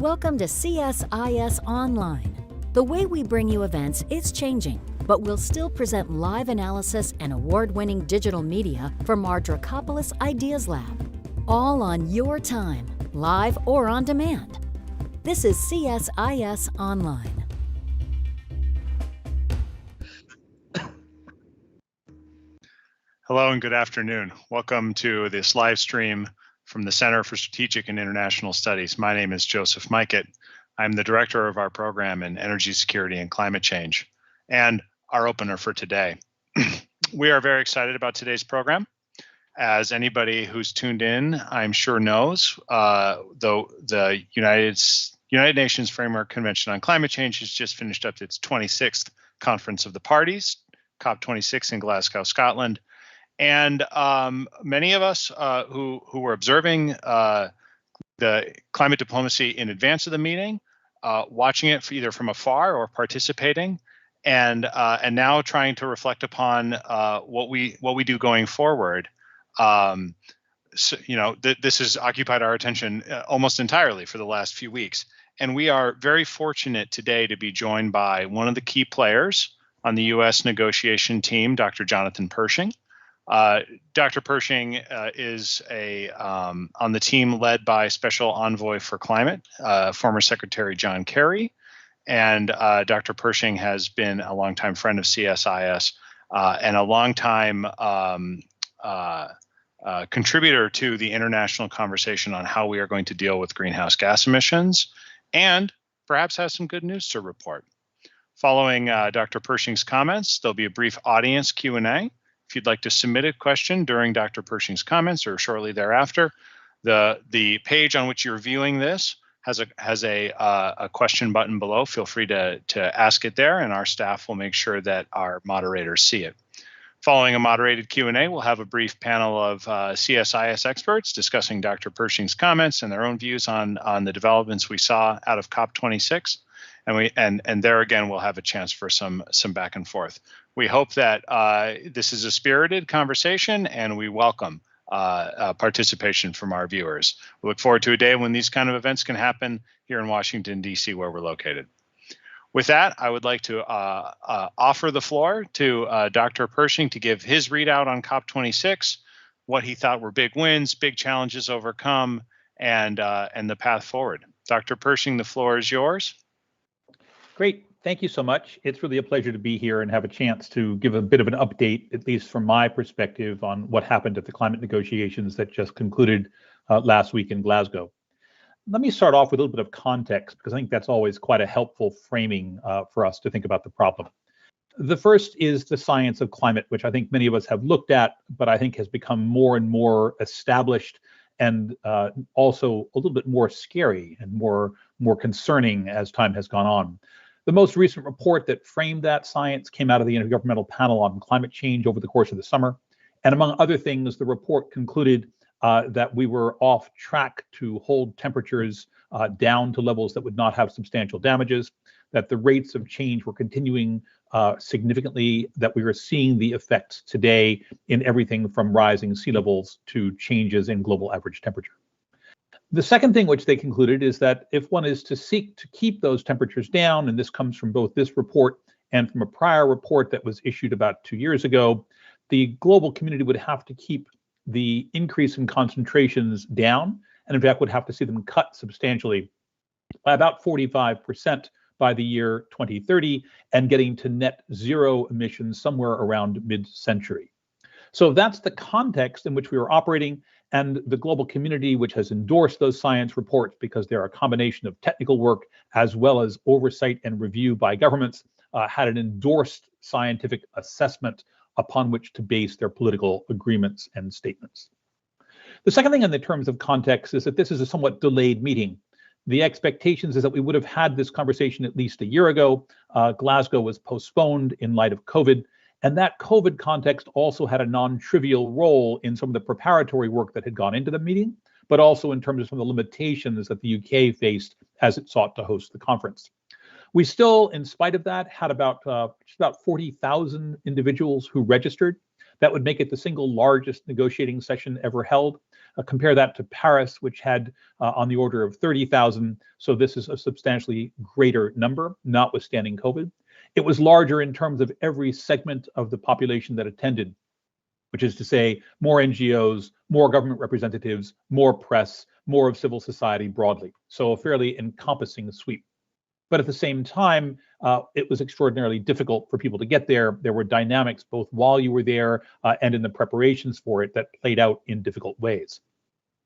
Welcome to CSIS Online. The way we bring you events is changing, but we'll still present live analysis and award-winning digital media from our Dracopolis Ideas Lab. All on your time, live or on demand. This is CSIS Online. Hello and good afternoon. Welcome to this live stream from the Center for Strategic and International Studies. My name is Joseph Majkut. I'm the director of our program in energy security and climate change, and our opener for today. We are very excited about today's program. As anybody who's tuned in, I'm sure knows, though the United Nations Framework Convention on Climate Change has just finished up its 26th Conference of the Parties, COP26 in Glasgow, Scotland. And many of us who were observing the climate diplomacy in advance of the meeting, watching it either from afar or participating, and now trying to reflect upon what we do going forward. So, this has occupied our attention almost entirely for the last few weeks, and we are very fortunate today to be joined by one of the key players on the U.S. negotiation team, Dr. Jonathan Pershing. Dr. Pershing is on the team led by Special Envoy for Climate, former Secretary John Kerry, and Dr. Pershing has been a longtime friend of CSIS and a longtime contributor to the international conversation on how we are going to deal with greenhouse gas emissions, and perhaps has some good news to report. Following Dr. Pershing's comments, there'll be a brief audience Q&A. If you'd like to submit a question during Dr. Pershing's comments or shortly thereafter, the page on which you're viewing this has a question button below. Feel free to ask it there, and our staff will make sure that our moderators see it. Following a moderated Q&A, we'll have a brief panel of CSIS experts discussing Dr. Pershing's comments and their own views on the developments we saw out of COP26. And there again, we'll have a chance for some back and forth. We hope that this is a spirited conversation, and we welcome participation from our viewers. We look forward to a day when these kind of events can happen here in Washington, D.C., where we're located. With that, I would like to offer the floor to Dr. Pershing to give his readout on COP26, what he thought were big wins, big challenges overcome, and the path forward. Dr. Pershing, the floor is yours. Great. Thank you so much. It's really a pleasure to be here and have a chance to give a bit of an update, at least from my perspective, on what happened at the climate negotiations that just concluded last week in Glasgow. Let me start off with a little bit of context, because I think that's always quite a helpful framing for us to think about the problem. The first is the science of climate, which I think many of us have looked at, but I think has become more and more established and also a little bit more scary and more concerning as time has gone on. The most recent report that framed that science came out of the Intergovernmental Panel on Climate Change over the course of the summer. And among other things, the report concluded that we were off track to hold temperatures down to levels that would not have substantial damages, that the rates of change were continuing significantly, that we were seeing the effects today in everything from rising sea levels to changes in global average temperature. The second thing which they concluded is that if one is to seek to keep those temperatures down, and this comes from both this report and from a prior report that was issued about 2 years ago, the global community would have to keep the increase in concentrations down, and in fact would have to see them cut substantially by about 45% by the year 2030, and getting to net zero emissions somewhere around mid-century. So that's the context in which we were operating, and the global community, which has endorsed those science reports because they're a combination of technical work as well as oversight and review by governments, had an endorsed scientific assessment upon which to base their political agreements and statements. The second thing in the terms of context is that this is a somewhat delayed meeting. The expectations is that we would have had this conversation at least a year ago. Glasgow was postponed in light of COVID. And that COVID context also had a non-trivial role in some of the preparatory work that had gone into the meeting, but also in terms of some of the limitations that the UK faced as it sought to host the conference. We still, in spite of that, had about 40,000 individuals who registered. That would make it the single largest negotiating session ever held. Compare that to Paris, which had on the order of 30,000. So this is a substantially greater number, notwithstanding COVID. It was larger in terms of every segment of the population that attended, which is to say more NGOs, more government representatives, more press, more of civil society broadly. So a fairly encompassing sweep. But at the same time, it was extraordinarily difficult for people to get there. There were dynamics both while you were there and in the preparations for it that played out in difficult ways.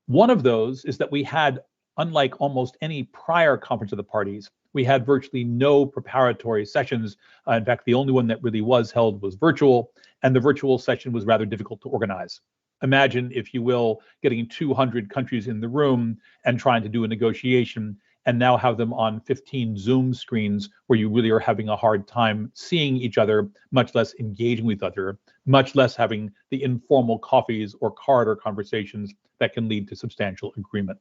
One of those is that we had, unlike almost any prior conference of the parties, we had virtually no preparatory sessions. In fact, the only one that really was held was virtual, and the virtual session was rather difficult to organize. Imagine, if you will, getting 200 countries in the room and trying to do a negotiation, and now have them on 15 Zoom screens where you really are having a hard time seeing each other, much less engaging with each other, much less having the informal coffees or corridor conversations that can lead to substantial agreement.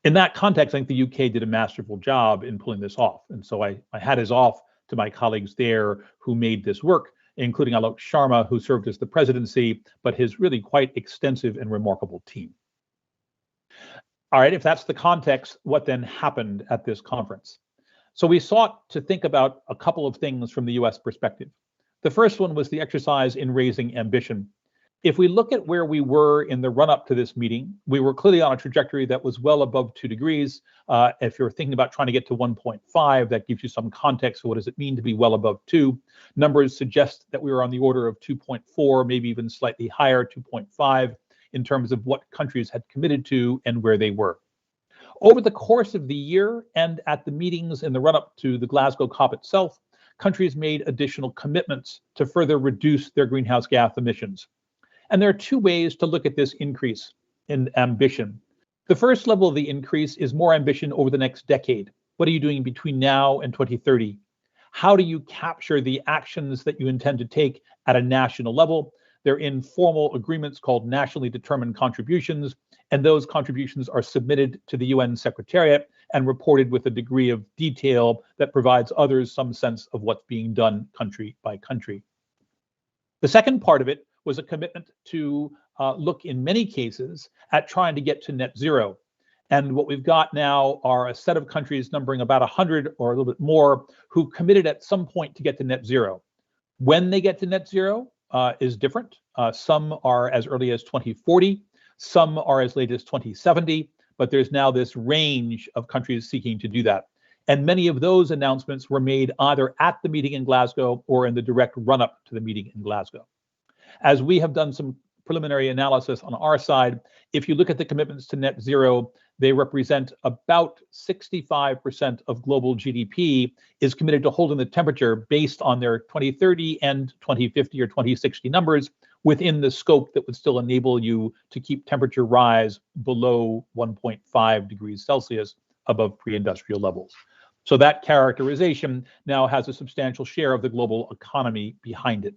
In that context, I think the UK did a masterful job in pulling this off. And so my hat is off to my colleagues there who made this work, including Alok Sharma, who served as the presidency, but his really quite extensive and remarkable team. All right, if that's the context, what then happened at this conference? So we sought to think about a couple of things from the US perspective. The first one was the exercise in raising ambition. If we look at where we were in the run-up to this meeting, we were clearly on a trajectory that was well above 2 degrees. If you're thinking about trying to get to 1.5, that gives you some context for what does it mean to be well above 2. Numbers suggest that we were on the order of 2.4, maybe even slightly higher, 2.5, in terms of what countries had committed to and where they were. Over the course of the year and at the meetings in the run-up to the Glasgow COP itself, countries made additional commitments to further reduce their greenhouse gas emissions. And there are two ways to look at this increase in ambition. The first level of the increase is more ambition over the next decade. What are you doing between now and 2030? How do you capture the actions that you intend to take at a national level? They're in formal agreements called nationally determined contributions, and those contributions are submitted to the UN Secretariat and reported with a degree of detail that provides others some sense of what's being done country by country. The second part of it was a commitment to look in many cases at trying to get to net zero. And what we've got now are a set of countries numbering about 100 or a little bit more who committed at some point to get to net zero. When they get to net zero is different. Some are as early as 2040, some are as late as 2070, but there's now this range of countries seeking to do that. And many of those announcements were made either at the meeting in Glasgow or in the direct run-up to the meeting in Glasgow. As we have done some preliminary analysis on our side, if you look at the commitments to net zero, they represent about 65% of global GDP is committed to holding the temperature based on their 2030 and 2050 or 2060 numbers within the scope that would still enable you to keep temperature rise below 1.5 degrees Celsius above pre-industrial levels. So that characterization now has a substantial share of the global economy behind it.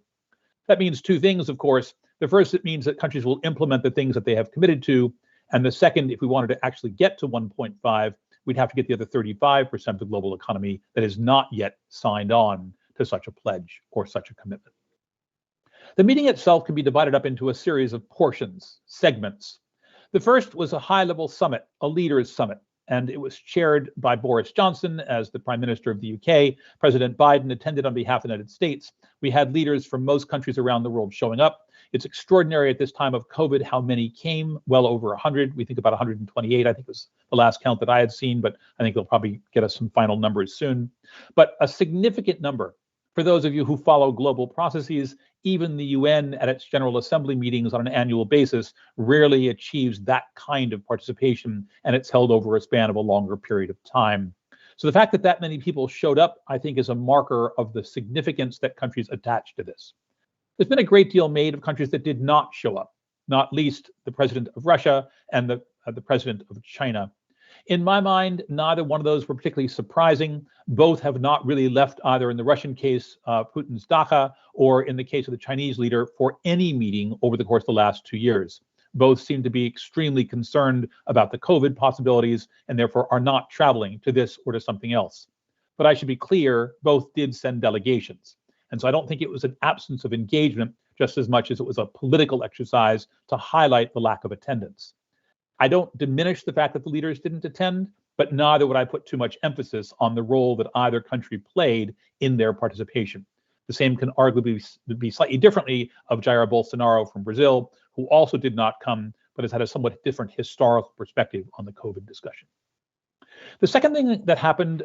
That means two things, of course. The first, it means that countries will implement the things that they have committed to. And the second, if we wanted to actually get to 1.5, we'd have to get the other 35% of the global economy that is not yet signed on to such a pledge or such a commitment. The meeting itself can be divided up into a series of portions, segments. The first was a high-level summit, a leaders' summit, and it was chaired by Boris Johnson as the Prime Minister of the UK. President Biden attended on behalf of the United States. We had leaders from most countries around the world showing up. It's extraordinary at this time of COVID how many came, well over 100. We think about 128, I think was the last count that I had seen, but I think they'll probably get us some final numbers soon. But a significant number. For those of you who follow global processes, even the UN at its General Assembly meetings on an annual basis rarely achieves that kind of participation, and it's held over a span of a longer period of time. So the fact that that many people showed up, I think, is a marker of the significance that countries attach to this. There's been a great deal made of countries that did not show up, not least the president of Russia and the president of China. In my mind, neither one of those were particularly surprising. Both have not really left, either in the Russian case, Putin's dacha, or in the case of the Chinese leader, for any meeting over the course of the last 2 years. Both seem to be extremely concerned about the COVID possibilities and therefore are not traveling to this or to something else. But I should be clear, both did send delegations. And so I don't think it was an absence of engagement just as much as it was a political exercise to highlight the lack of attendance. I don't diminish the fact that the leaders didn't attend, but neither would I put too much emphasis on the role that either country played in their participation. The same can arguably be slightly differently of Jair Bolsonaro from Brazil, who also did not come, but has had a somewhat different historical perspective on the COVID discussion. The second thing that happened,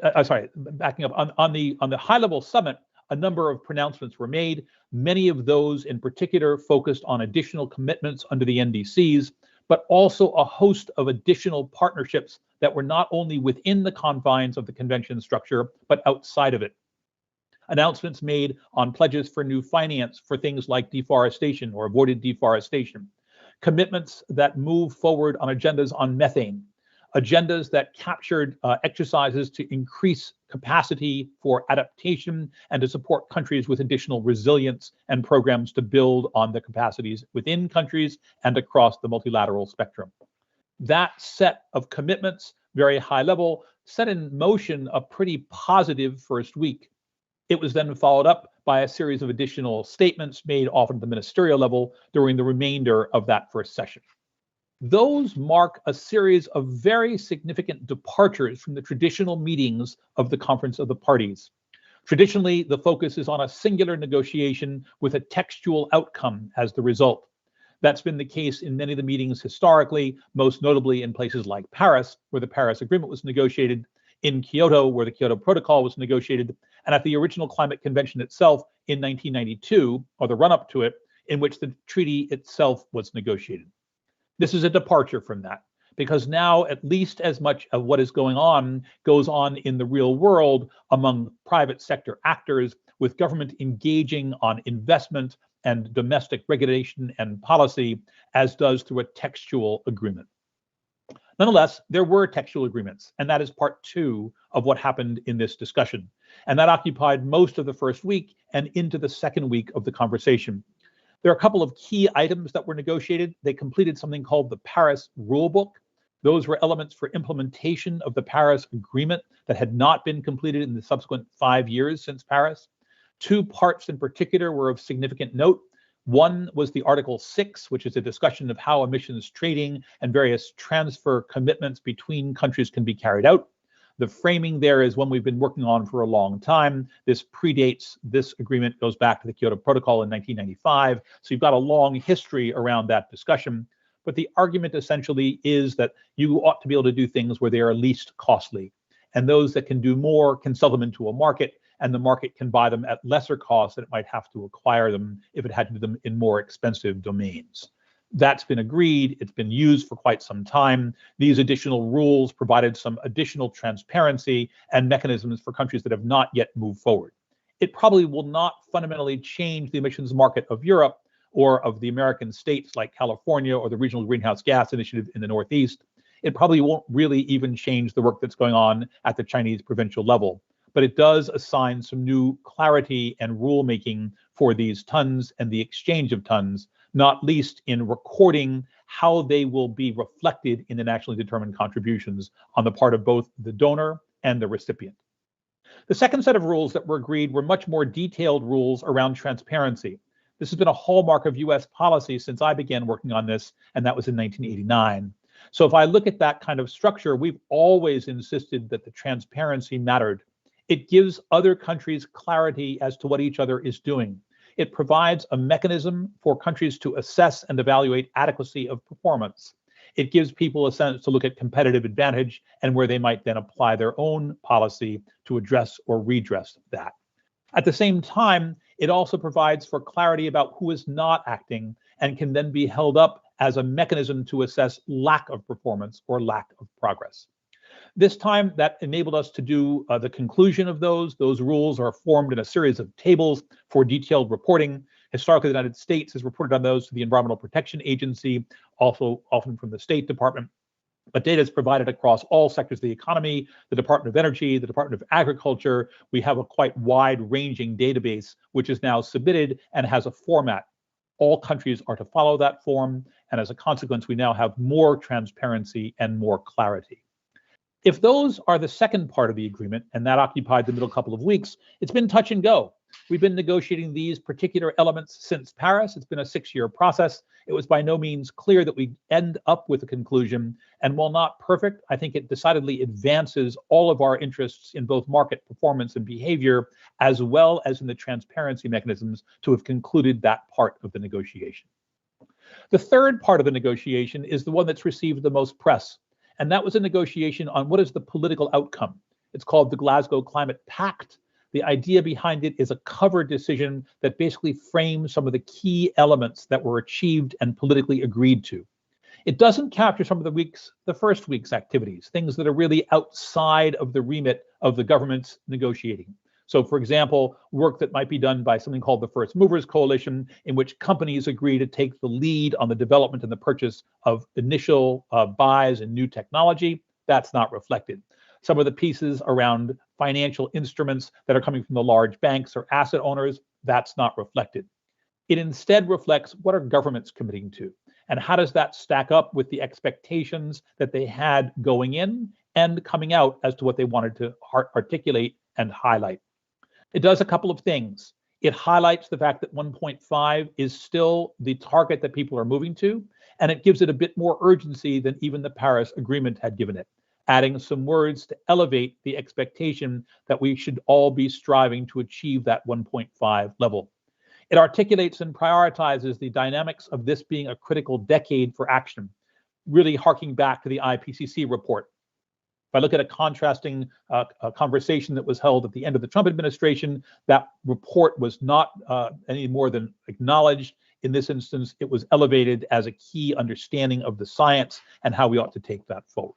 backing up, on the high-level summit, a number of pronouncements were made. Many of those in particular focused on additional commitments under the NDCs, but also a host of additional partnerships that were not only within the confines of the convention structure, but outside of it. Announcements made on pledges for new finance for things like deforestation or avoided deforestation. Commitments that move forward on agendas on methane. Agendas that captured exercises to increase capacity for adaptation and to support countries with additional resilience and programs to build on the capacities within countries and across the multilateral spectrum. That set of commitments, very high level, set in motion a pretty positive first week. It was then followed up by a series of additional statements made often at the ministerial level during the remainder of that first session. Those mark a series of very significant departures from the traditional meetings of the Conference of the Parties. Traditionally, the focus is on a singular negotiation with a textual outcome as the result. That's been the case in many of the meetings historically, most notably in places like Paris, where the Paris Agreement was negotiated, in Kyoto, where the Kyoto Protocol was negotiated, and at the original climate convention itself in 1992, or the run-up to it, in which the treaty itself was negotiated. This is a departure from that, because now at least as much of what is going on goes on in the real world among private sector actors, with government engaging on investment and domestic regulation and policy, as does through a textual agreement. Nonetheless, there were textual agreements, and that is part two of what happened in this discussion. And that occupied most of the first week and into the second week of the conversation. There are a couple of key items that were negotiated. They completed something called the Paris Rulebook. Those were elements for implementation of the Paris Agreement that had not been completed in the subsequent 5 years since Paris. Two parts in particular were of significant note. One was the Article 6, which is a discussion of how emissions trading and various transfer commitments between countries can be carried out. The framing there is one we've been working on for a long time. This predates, this agreement goes back to the Kyoto Protocol in 1995. So you've got a long history around that discussion. But the argument essentially is that you ought to be able to do things where they are least costly. And those that can do more can sell them into a market, and the market can buy them at lesser cost than it might have to acquire them if it had to do them in more expensive domains. That's been agreed. It's been used for quite some time. These additional rules provided some additional transparency and mechanisms for countries that have not yet moved forward. It probably will not fundamentally change the emissions market of Europe or of the American states like California or the Regional Greenhouse Gas Initiative in the Northeast. It probably won't really even change the work that's going on at the Chinese provincial level. But it does assign some new clarity and rulemaking for these tons and the exchange of tons, not least in recording how they will be reflected in the nationally determined contributions on the part of both the donor and the recipient. The second set of rules that were agreed were much more detailed rules around transparency. This has been a hallmark of US policy since I began working on this, and that was in 1989. So if I look at that kind of structure, we've always insisted that the transparency mattered. It gives other countries clarity as to what each other is doing. It provides a mechanism for countries to assess and evaluate adequacy of performance. It gives people a sense to look at competitive advantage and where they might then apply their own policy to address or redress that. At the same time, it also provides for clarity about who is not acting and can then be held up as a mechanism to assess lack of performance or lack of progress. This time, that enabled us to do the conclusion of those. Those rules are formed in a series of tables for detailed reporting. Historically, the United States has reported on those to the Environmental Protection Agency, also often from the State Department. But data is provided across all sectors of the economy, the Department of Energy, the Department of Agriculture. We have a quite wide-ranging database, which is now submitted and has a format. All countries are to follow that form, and as a consequence, we now have more transparency and more clarity. If those are the second part of the agreement, and that occupied the middle couple of weeks, it's been touch and go. We've been negotiating these particular elements since Paris. It's been a 6-year process. It was by no means clear that we end up with a conclusion. And while not perfect, I think it decidedly advances all of our interests in both market performance and behavior, as well as in the transparency mechanisms to have concluded that part of the negotiation. The third part of the negotiation is the one that's received the most press. And that was a negotiation on what is the political outcome. It's called the Glasgow Climate Pact. The idea behind it is a cover decision that basically frames some of the key elements that were achieved and politically agreed to. It doesn't capture some of the first week's activities, things that are really outside of the remit of the government's negotiating. So, for example, work that might be done by something called the First Movers Coalition, in which companies agree to take the lead on the development and the purchase of initial buys in new technology. That's not reflected. Some of the pieces around financial instruments that are coming from the large banks or asset owners, that's not reflected. It instead reflects what are governments committing to, and how does that stack up with the expectations that they had going in and coming out as to what they wanted to articulate and highlight. It does a couple of things. It highlights the fact that 1.5 is still the target that people are moving to, and it gives it a bit more urgency than even the Paris Agreement had given it, adding some words to elevate the expectation that we should all be striving to achieve that 1.5 level. It articulates and prioritizes the dynamics of this being a critical decade for action, really harking back to the IPCC report. If I look at a contrasting conversation that was held at the end of the Trump administration, that report was not any more than acknowledged. In this instance, it was elevated as a key understanding of the science and how we ought to take that forward.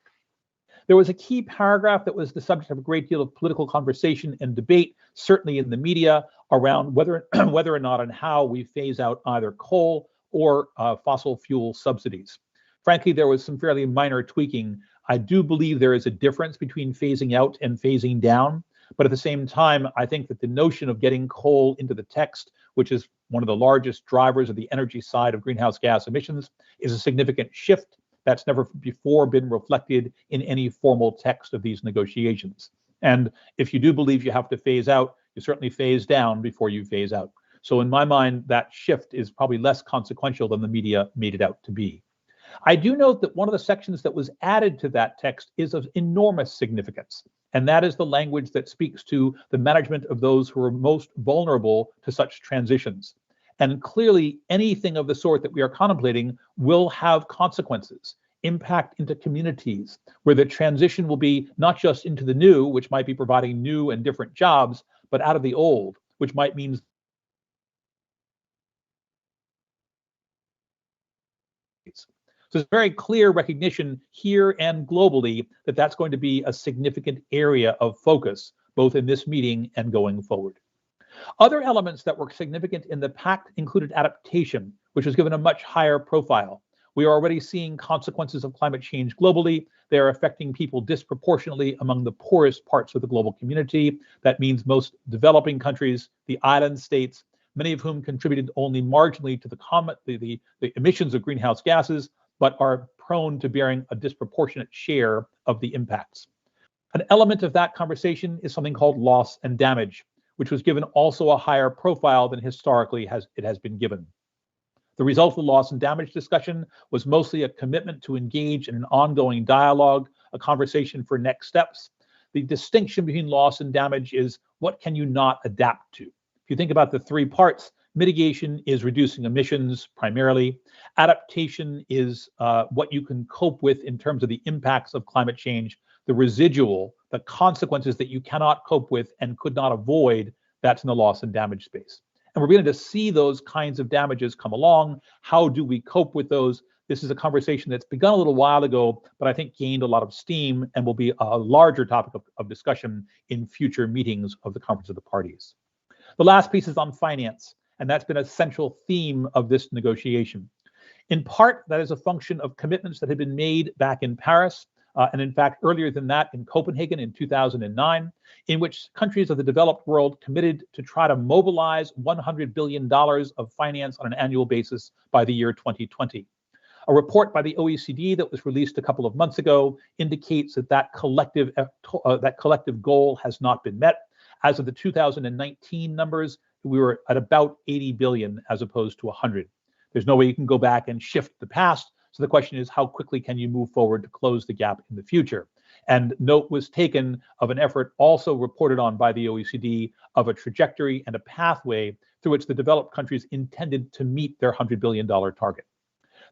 There was a key paragraph that was the subject of a great deal of political conversation and debate, certainly in the media, around whether or not and how we phase out either coal or fossil fuel subsidies. Frankly, there was some fairly minor tweaking. I do believe there is a difference between phasing out and phasing down, but at the same time, I think that the notion of getting coal into the text, which is one of the largest drivers of the energy side of greenhouse gas emissions, is a significant shift that's never before been reflected in any formal text of these negotiations. And if you do believe you have to phase out, you certainly phase down before you phase out. So in my mind, that shift is probably less consequential than the media made it out to be. I do note that one of the sections that was added to that text is of enormous significance, and that is the language that speaks to the management of those who are most vulnerable to such transitions. And clearly, anything of the sort that we are contemplating will have consequences, impact into communities, where the transition will be not just into the new, which might be providing new and different jobs, but out of the old, which might mean so it's very clear recognition here and globally that that's going to be a significant area of focus, both in this meeting and going forward. Other elements that were significant in the pact included adaptation, which was given a much higher profile. We are already seeing consequences of climate change globally. They are affecting people disproportionately among the poorest parts of the global community. That means most developing countries, the island states, many of whom contributed only marginally to the emissions of greenhouse gases, but are prone to bearing a disproportionate share of the impacts. An element of that conversation is something called loss and damage, which was given also a higher profile than historically it has been given. The result of the loss and damage discussion was mostly a commitment to engage in an ongoing dialogue, a conversation for next steps. The distinction between loss and damage is what can you not adapt to? If you think about the three parts, mitigation is reducing emissions primarily. Adaptation is what you can cope with in terms of the impacts of climate change. The residual, the consequences that you cannot cope with and could not avoid, that's in the loss and damage space. And we're beginning to see those kinds of damages come along. How do we cope with those? This is a conversation that's begun a little while ago, but I think gained a lot of steam and will be a larger topic of discussion in future meetings of the Conference of the Parties. The last piece is on finance, and that's been a central theme of this negotiation. In part, that is a function of commitments that had been made back in Paris, and in fact, earlier than that in Copenhagen in 2009, in which countries of the developed world committed to try to mobilize $100 billion of finance on an annual basis by the year 2020. A report by the OECD that was released a couple of months ago indicates that collective goal has not been met. As of the 2019 numbers, we were at about 80 billion as opposed to 100. There's no way you can go back and shift the past. So the question is, how quickly can you move forward to close the gap in the future? And note was taken of an effort also reported on by the OECD of a trajectory and a pathway through which the developed countries intended to meet their $100 billion target.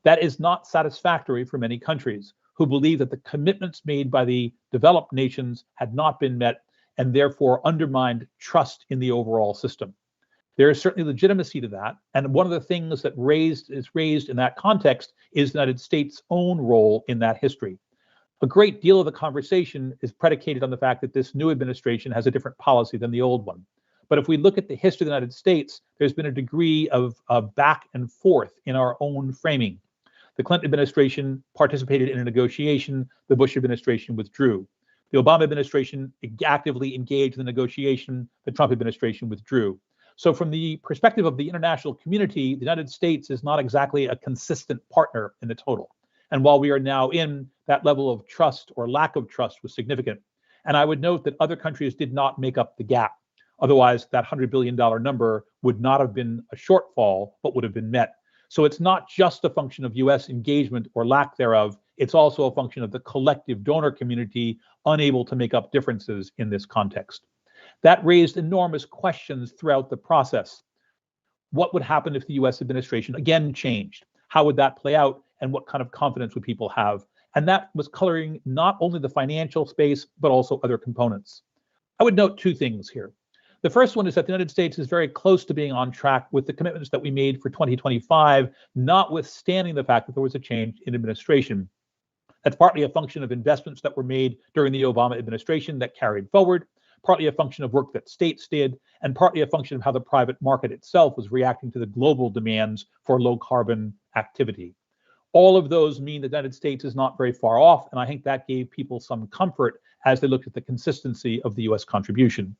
That is not satisfactory for many countries who believe that the commitments made by the developed nations had not been met and therefore undermined trust in the overall system. There is certainly legitimacy to that. And one of the things that is raised in that context is the United States' own role in that history. A great deal of the conversation is predicated on the fact that this new administration has a different policy than the old one. But if we look at the history of the United States, there's been a degree of back and forth in our own framing. The Clinton administration participated in a negotiation, the Bush administration withdrew. The Obama administration actively engaged in the negotiation, the Trump administration withdrew. So from the perspective of the international community, the United States is not exactly a consistent partner in the total. And while we are now in, that level of trust or lack of trust was significant. And I would note that other countries did not make up the gap. Otherwise, that $100 billion number would not have been a shortfall, but would have been met. So it's not just a function of US engagement or lack thereof. It's also a function of the collective donor community unable to make up differences in this context. That raised enormous questions throughout the process. what would happen if the US administration again changed? How would that play out? And what kind of confidence would people have? And that was coloring not only the financial space, but also other components. I would note two things here. The first one is that the United States is very close to being on track with the commitments that we made for 2025, notwithstanding the fact that there was a change in administration. That's partly a function of investments that were made during the Obama administration that carried forward, partly a function of work that states did, and partly a function of how the private market itself was reacting to the global demands for low carbon activity. All of those mean the United States is not very far off, and I think that gave people some comfort as they looked at the consistency of the US contribution.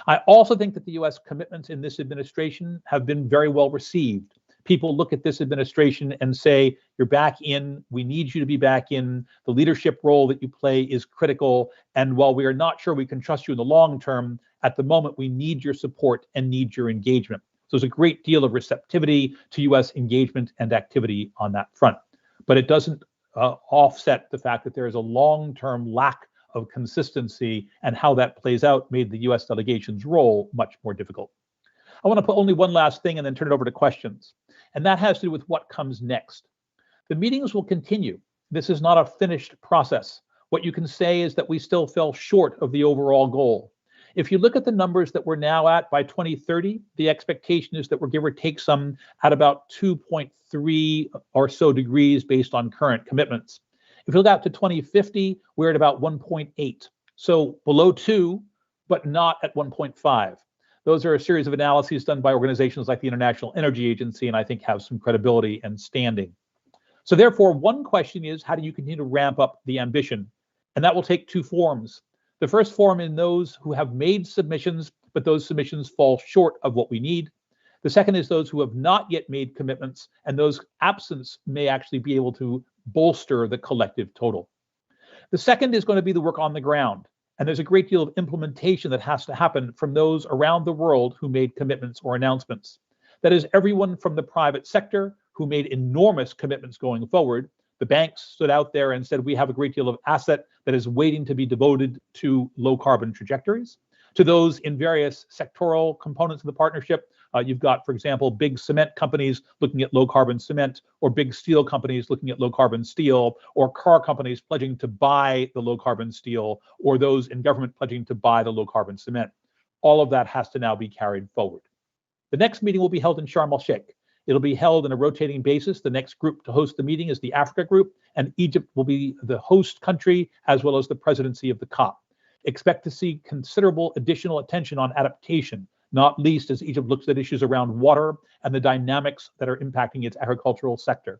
I also think that the US commitments in this administration have been very well received. People look at this administration and say, you're back in, we need you to be back in, the leadership role that you play is critical, and while we are not sure we can trust you in the long term, at the moment we need your support and need your engagement. So there's a great deal of receptivity to US engagement and activity on that front. But it doesn't offset the fact that there is a long-term lack of consistency, and how that plays out made the US delegation's role much more difficult. I want to put only one last thing and then turn it over to questions. And that has to do with what comes next. The meetings will continue. This is not a finished process. What you can say is that we still fell short of the overall goal. If you look at the numbers that we're now at by 2030, the expectation is that we're give or take some at about 2.3 or so degrees based on current commitments. If you look out to 2050, we're at about 1.8. So below 2, but not at 1.5. Those are a series of analyses done by organizations like the International Energy Agency, and I think have some credibility and standing. So therefore, one question is, how do you continue to ramp up the ambition? And that will take two forms. The first form in those who have made submissions, but those submissions fall short of what we need. The second is those who have not yet made commitments, and those absence may actually be able to bolster the collective total. The second is going to be the work on the ground. And there's a great deal of implementation that has to happen from those around the world who made commitments or announcements. That is everyone from the private sector who made enormous commitments going forward. The banks stood out there and said, we have a great deal of asset that is waiting to be devoted to low carbon trajectories. To those in various sectoral components of the partnership, you've got, for example, big cement companies looking at low carbon cement, or big steel companies looking at low carbon steel, or car companies pledging to buy the low carbon steel, or those in government pledging to buy the low carbon cement. All of that has to now be carried forward. The next meeting will be held in Sharm el-Sheikh. It'll be held on a rotating basis. The next group to host the meeting is the Africa group, and Egypt will be the host country as well as the presidency of the COP. Expect to see considerable additional attention on adaptation, not least as Egypt looks at issues around water and the dynamics that are impacting its agricultural sector.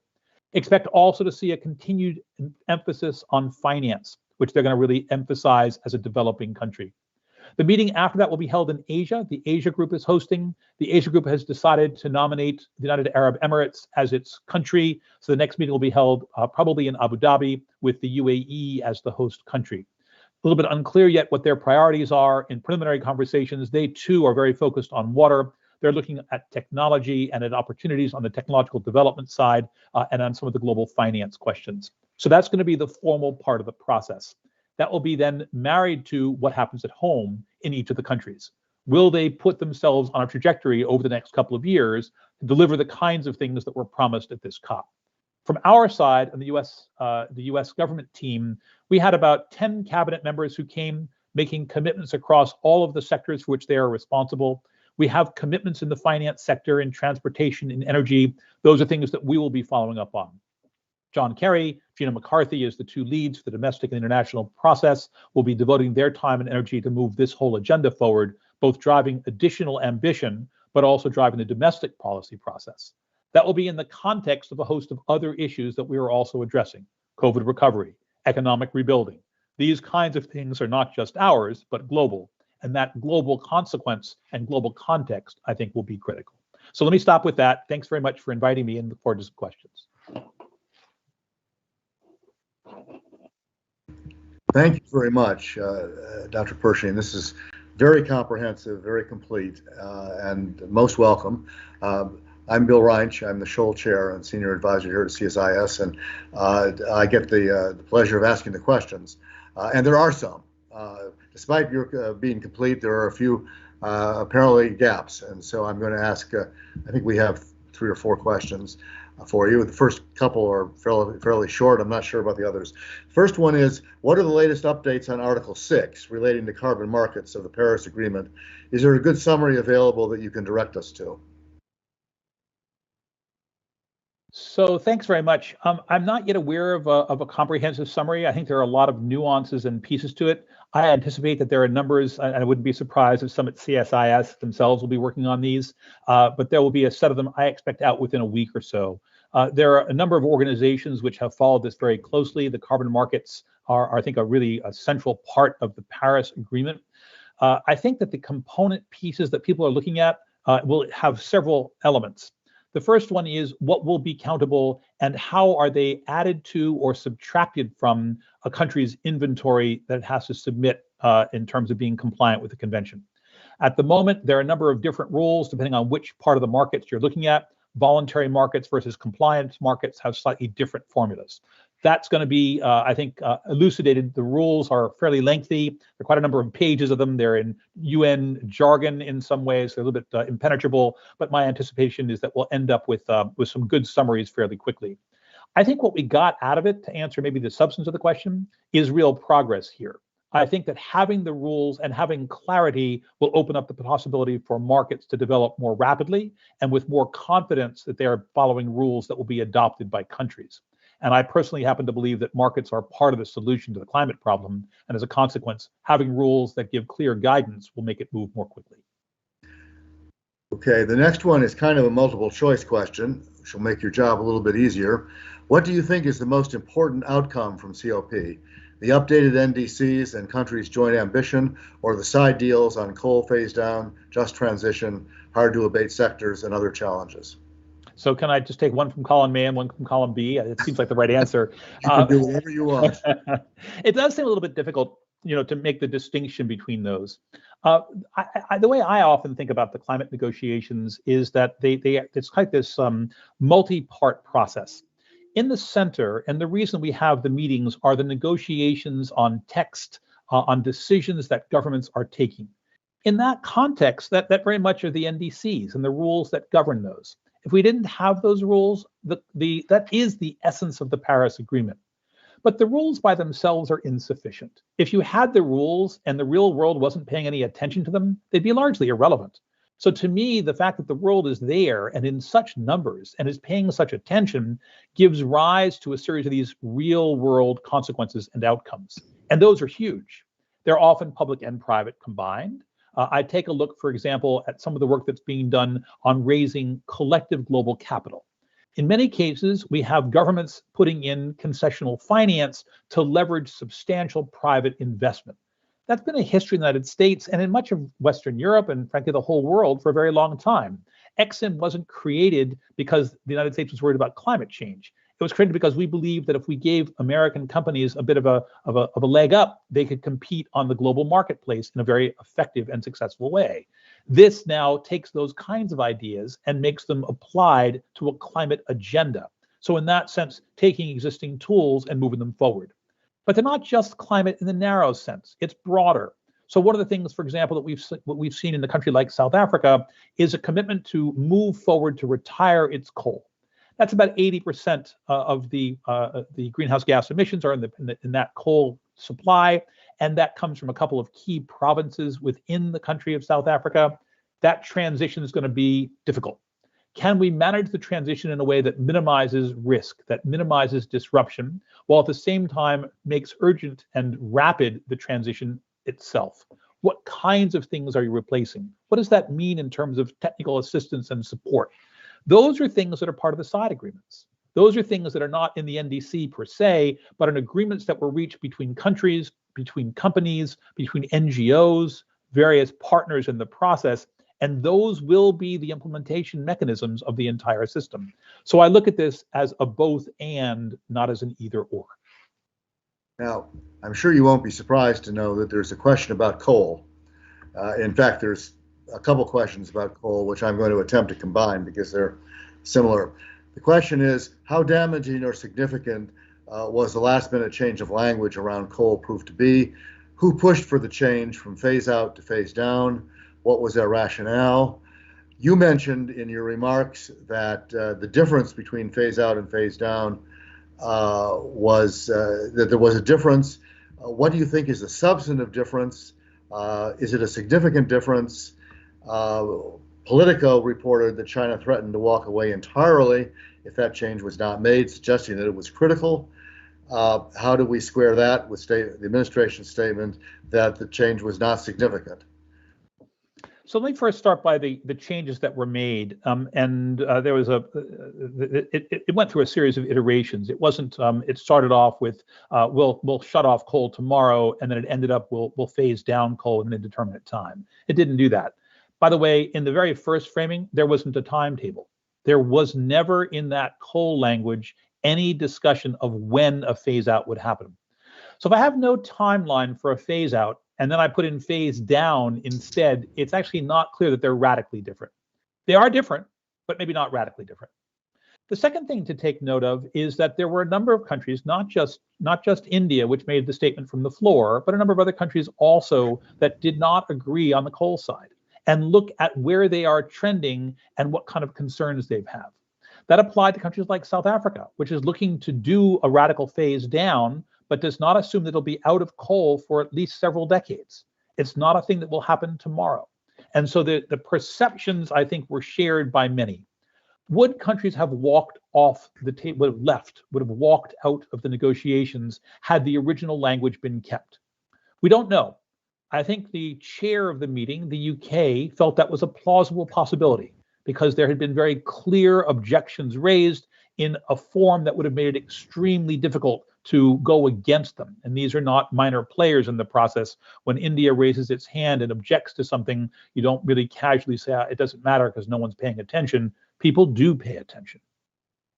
Expect also to see a continued emphasis on finance, which they're going to really emphasize as a developing country. The meeting after that will be held in Asia. The Asia group is hosting. The Asia group has decided to nominate the United Arab Emirates as its country. So the next meeting will be held probably in Abu Dhabi with the UAE as the host country. A little bit unclear yet what their priorities are. In preliminary conversations, they too are very focused on water. They're looking at technology and at opportunities on the technological development side and on some of the global finance questions. So that's going to be the formal part of the process. That will be then married to what happens at home in each of the countries. Will they put themselves on a trajectory over the next couple of years to deliver the kinds of things that were promised at this COP? From our side, and the U.S. government team, we had about 10 cabinet members who came making commitments across all of the sectors for which they are responsible. We have commitments in the finance sector, in transportation, in energy. Those are things that we will be following up on. John Kerry, Gina McCarthy as the two leads for the domestic and international process will be devoting their time and energy to move this whole agenda forward, both driving additional ambition, but also driving the domestic policy process. That will be in the context of a host of other issues that we are also addressing: COVID recovery, economic rebuilding. These kinds of things are not just ours, but global. And that global consequence and global context, I think, will be critical. So let me stop with that. Thanks very much for inviting me and look forward to some questions. Thank you very much, Dr. Pershing. This is very comprehensive, very complete, and most welcome. I'm Bill Reinsch. I'm the Scholl Chair and Senior Advisor here at CSIS, and I get the pleasure of asking the questions. And there are some. Despite your being complete, there are a few apparently gaps. And so I'm going to ask, I think we have 3 or 4 questions for you. The first couple are fairly short. I'm not sure about the others. First one is, what are the latest updates on Article 6 relating to carbon markets of the Paris Agreement? Is there a good summary available that you can direct us to? So thanks very much. I'm not yet aware of a comprehensive summary. I think there are a lot of nuances and pieces to it. I anticipate that there are numbers, and I wouldn't be surprised if some at CSIS themselves will be working on these, but there will be a set of them I expect out within a week or so. There are a number of organizations which have followed this very closely. The carbon markets are I think, a central part of the Paris Agreement. I think that the component pieces that people are looking at will have several elements. The first one is what will be countable and how are they added to or subtracted from a country's inventory that it has to submit in terms of being compliant with the convention. At the moment, there are a number of different rules depending on which part of the markets you're looking at. Voluntary markets versus compliance markets have slightly different formulas. That's going to be, I think, elucidated. The rules are fairly lengthy. There are quite a number of pages of them. They're in UN jargon in some ways. They're a little bit impenetrable, but my anticipation is that we'll end up with some good summaries fairly quickly. I think what we got out of it, to answer maybe the substance of the question, is real progress here. I think that having the rules and having clarity will open up the possibility for markets to develop more rapidly and with more confidence that they are following rules that will be adopted by countries. And I personally happen to believe that markets are part of the solution to the climate problem. And as a consequence, having rules that give clear guidance will make it move more quickly. Okay, the next one is kind of a multiple choice question, which will make your job a little bit easier. What do you think is the most important outcome from COP? The updated NDCs and countries' joint ambition, or the side deals on coal phase down, just transition, hard to abate sectors, and other challenges? So can I just take one from column A and one from column B? It seems like the right answer. You can do whatever you want. It does seem a little bit difficult, to make the distinction between those. The way I often think about the climate negotiations is that it's like this multi-part process. In the center, and the reason we have the meetings are the negotiations on text, on decisions that governments are taking. In that context, that very much are the NDCs and the rules that govern those. If we didn't have those rules, that is the essence of the Paris Agreement. But the rules by themselves are insufficient. If you had the rules and the real world wasn't paying any attention to them, they'd be largely irrelevant. So to me, the fact that the world is there and in such numbers and is paying such attention gives rise to a series of these real world consequences and outcomes. And those are huge. They're often public and private combined. I take a look, for example, at some of the work that's being done on raising collective global capital. In many cases, we have governments putting in concessional finance to leverage substantial private investment. That's been a history in the United States and in much of Western Europe and frankly the whole world for a very long time. EXIM wasn't created because the United States was worried about climate change. It was created because we believed that if we gave American companies a bit of a leg up, they could compete on the global marketplace in a very effective and successful way. This now takes those kinds of ideas and makes them applied to a climate agenda. So in that sense, taking existing tools and moving them forward. But they're not just climate in the narrow sense. It's broader. So one of the things, for example, that we've seen in a country like South Africa is a commitment to move forward to retire its coal. That's about 80% of the greenhouse gas emissions are in that coal supply, and that comes from a couple of key provinces within the country of South Africa. That transition is going to be difficult. Can we manage the transition in a way that minimizes risk, that minimizes disruption, while at the same time makes urgent and rapid the transition itself? What kinds of things are you replacing? What does that mean in terms of technical assistance and support? Those are things that are part of the side agreements. Those are things that are not in the NDC per se, but in agreements that were reached between countries, between companies, between NGOs, various partners in the process, and those will be the implementation mechanisms of the entire system. So I look at this as a both and, not as an either or. Now, I'm sure you won't be surprised to know that there's a question about coal. In fact, there's a couple questions about coal, which I'm going to attempt to combine because they're similar. The question is, how damaging or significant was the last minute change of language around coal proved to be? Who pushed for the change from phase out to phase down? What was their rationale? You mentioned in your remarks that the difference between phase out and phase down was that there was a difference. What do you think is the substantive difference? Is it a significant difference? Politico reported that China threatened to walk away entirely if that change was not made, suggesting that it was critical. How do we square that with the administration's statement that the change was not significant? So let me first start by the changes that were made, there was it went through a series of iterations. It wasn't. It started off with we'll shut off coal tomorrow, and then it ended up we'll phase down coal in an indeterminate time. It didn't do that. By the way, in the very first framing, there wasn't a timetable. There was never in that coal language any discussion of when a phase out would happen. So if I have no timeline for a phase out, and then I put in phase down instead, it's actually not clear that they're radically different. They are different, but maybe not radically different. The second thing to take note of is that there were a number of countries, not just India, which made the statement from the floor, but a number of other countries also that did not agree on the coal side and look at where they are trending and what kind of concerns they have. That applied to countries like South Africa, which is looking to do a radical phase down, but does not assume that it'll be out of coal for at least several decades. It's not a thing that will happen tomorrow. And so the perceptions, I think, were shared by many. Would countries have walked off the table, would have walked out of the negotiations had the original language been kept? We don't know. I think the chair of the meeting, the UK, felt that was a plausible possibility because there had been very clear objections raised in a form that would have made it extremely difficult to go against them. And these are not minor players in the process. When India raises its hand and objects to something, you don't really casually say, it doesn't matter because no one's paying attention. People do pay attention.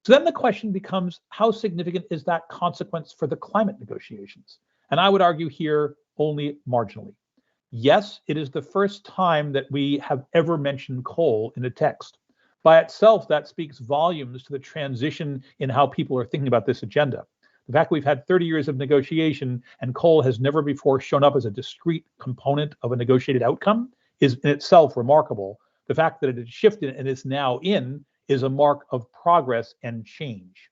So then the question becomes, how significant is that consequence for the climate negotiations? And I would argue here only marginally. Yes, it is the first time that we have ever mentioned coal in a text. By itself, that speaks volumes to the transition in how people are thinking about this agenda. The fact we've had 30 years of negotiation and coal has never before shown up as a discrete component of a negotiated outcome is in itself remarkable. The fact that it has shifted and is now in is a mark of progress and change.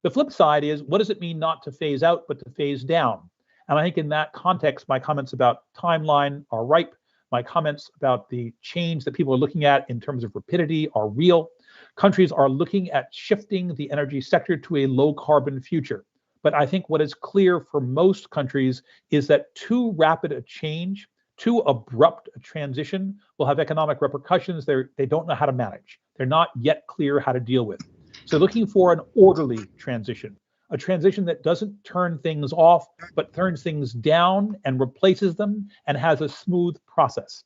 The flip side is, what does it mean not to phase out, but to phase down? And I think in that context, my comments about timeline are ripe. My comments about the change that people are looking at in terms of rapidity are real. Countries are looking at shifting the energy sector to a low carbon future. But I think what is clear for most countries is that too rapid a change, too abrupt a transition will have economic repercussions they don't know how to manage. They're not yet clear how to deal with. So looking for an orderly transition, a transition that doesn't turn things off, but turns things down and replaces them and has a smooth process.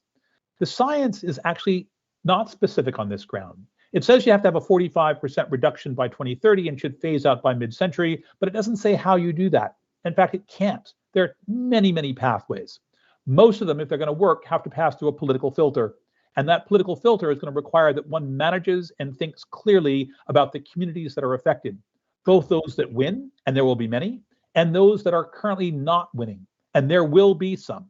The science is actually not specific on this ground. It says you have to have a 45% reduction by 2030 and should phase out by mid-century, but it doesn't say how you do that. In fact, it can't. There are many, many pathways. Most of them, if they're going to work, have to pass through a political filter. And that political filter is going to require that one manages and thinks clearly about the communities that are affected, both those that win, and there will be many, and those that are currently not winning, and there will be some.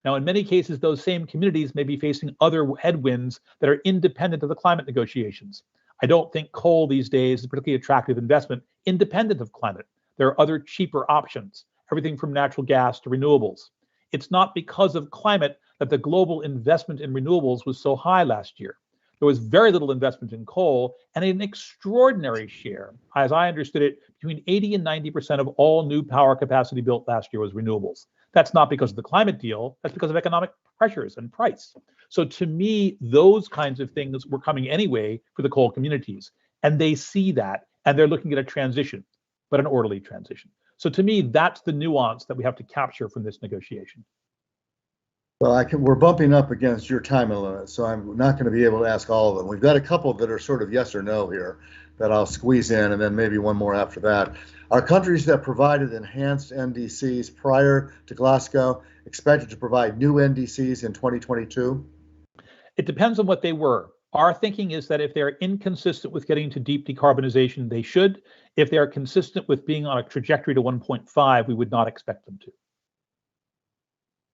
Now, in many cases, those same communities may be facing other headwinds that are independent of the climate negotiations. I don't think coal these days is a particularly attractive investment independent of climate. There are other cheaper options, everything from natural gas to renewables. It's not because of climate that the global investment in renewables was so high last year. There was very little investment in coal and an extraordinary share, as I understood it, between 80 and 90% of all new power capacity built last year was renewables. That's not because of the climate deal, that's because of economic pressures and price. So to me, those kinds of things were coming anyway for the coal communities. And they see that, and they're looking at a transition, but an orderly transition. So to me, that's the nuance that we have to capture from this negotiation. Well, we're bumping up against your time limit, so I'm not going to be able to ask all of them. We've got a couple that are sort of yes or no here that I'll squeeze in, and then maybe one more after that. Are countries that provided enhanced NDCs prior to Glasgow expected to provide new NDCs in 2022? It depends on what they were. Our thinking is that if they're inconsistent with getting to deep decarbonization, they should. If they are consistent with being on a trajectory to 1.5, we would not expect them to.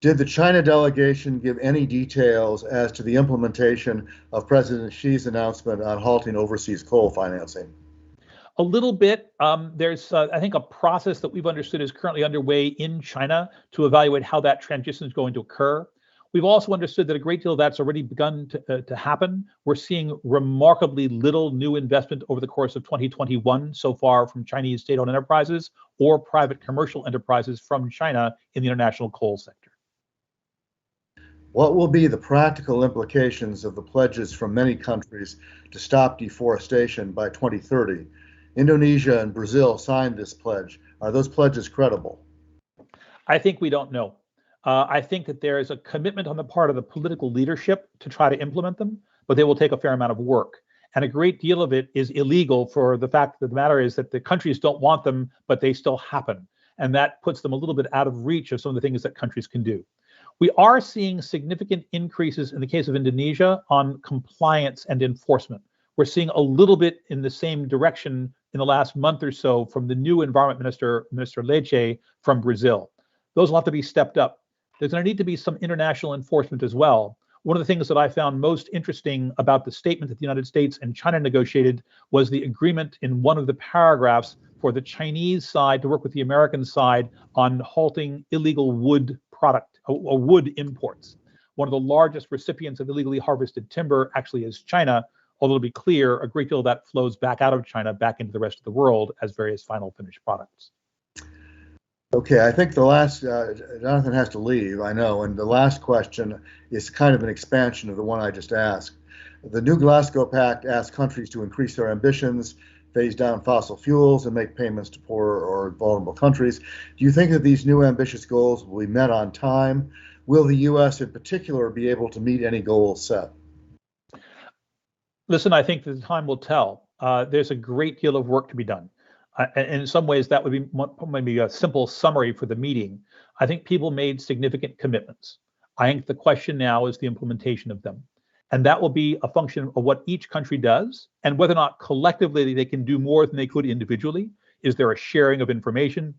Did the China delegation give any details as to the implementation of President Xi's announcement on halting overseas coal financing? A little bit. There's, I think, a process that we've understood is currently underway in China to evaluate how that transition is going to occur. We've also understood that a great deal of that's already begun to happen. We're seeing remarkably little new investment over the course of 2021 so far from Chinese state-owned enterprises or private commercial enterprises from China in the international coal sector. What will be the practical implications of the pledges from many countries to stop deforestation by 2030? Indonesia and Brazil signed this pledge. Are those pledges credible? I think we don't know. I think that there is a commitment on the part of the political leadership to try to implement them, but they will take a fair amount of work. And a great deal of it is illegal for the fact that the matter is that the countries don't want them, but they still happen. And that puts them a little bit out of reach of some of the things that countries can do. We are seeing significant increases in the case of Indonesia on compliance and enforcement. We're seeing a little bit in the same direction in the last month or so from the new Environment Minister, Minister Reich from Brazil. Those will have to be stepped up. There's going to need to be some international enforcement as well. One of the things that I found most interesting about the statement that the United States and China negotiated was the agreement in one of the paragraphs for the Chinese side to work with the American side on halting illegal wood product or wood imports. One of the largest recipients of illegally harvested timber actually is China, although to be clear, a great deal of that flows back out of China back into the rest of the world as various final finished products. Okay, I think the last, Jonathan has to leave, I know, and the last question is kind of an expansion of the one I just asked. The new Glasgow Pact asks countries to increase their ambitions, phase down fossil fuels, and make payments to poor or vulnerable countries. Do you think that these new ambitious goals will be met on time? Will the U.S. in particular be able to meet any goals set? Listen, I think that the time will tell. There's a great deal of work to be done. And in some ways, that would be maybe a simple summary for the meeting. I think people made significant commitments. I think the question now is the implementation of them. And that will be a function of what each country does and whether or not collectively they can do more than they could individually. Is there a sharing of information,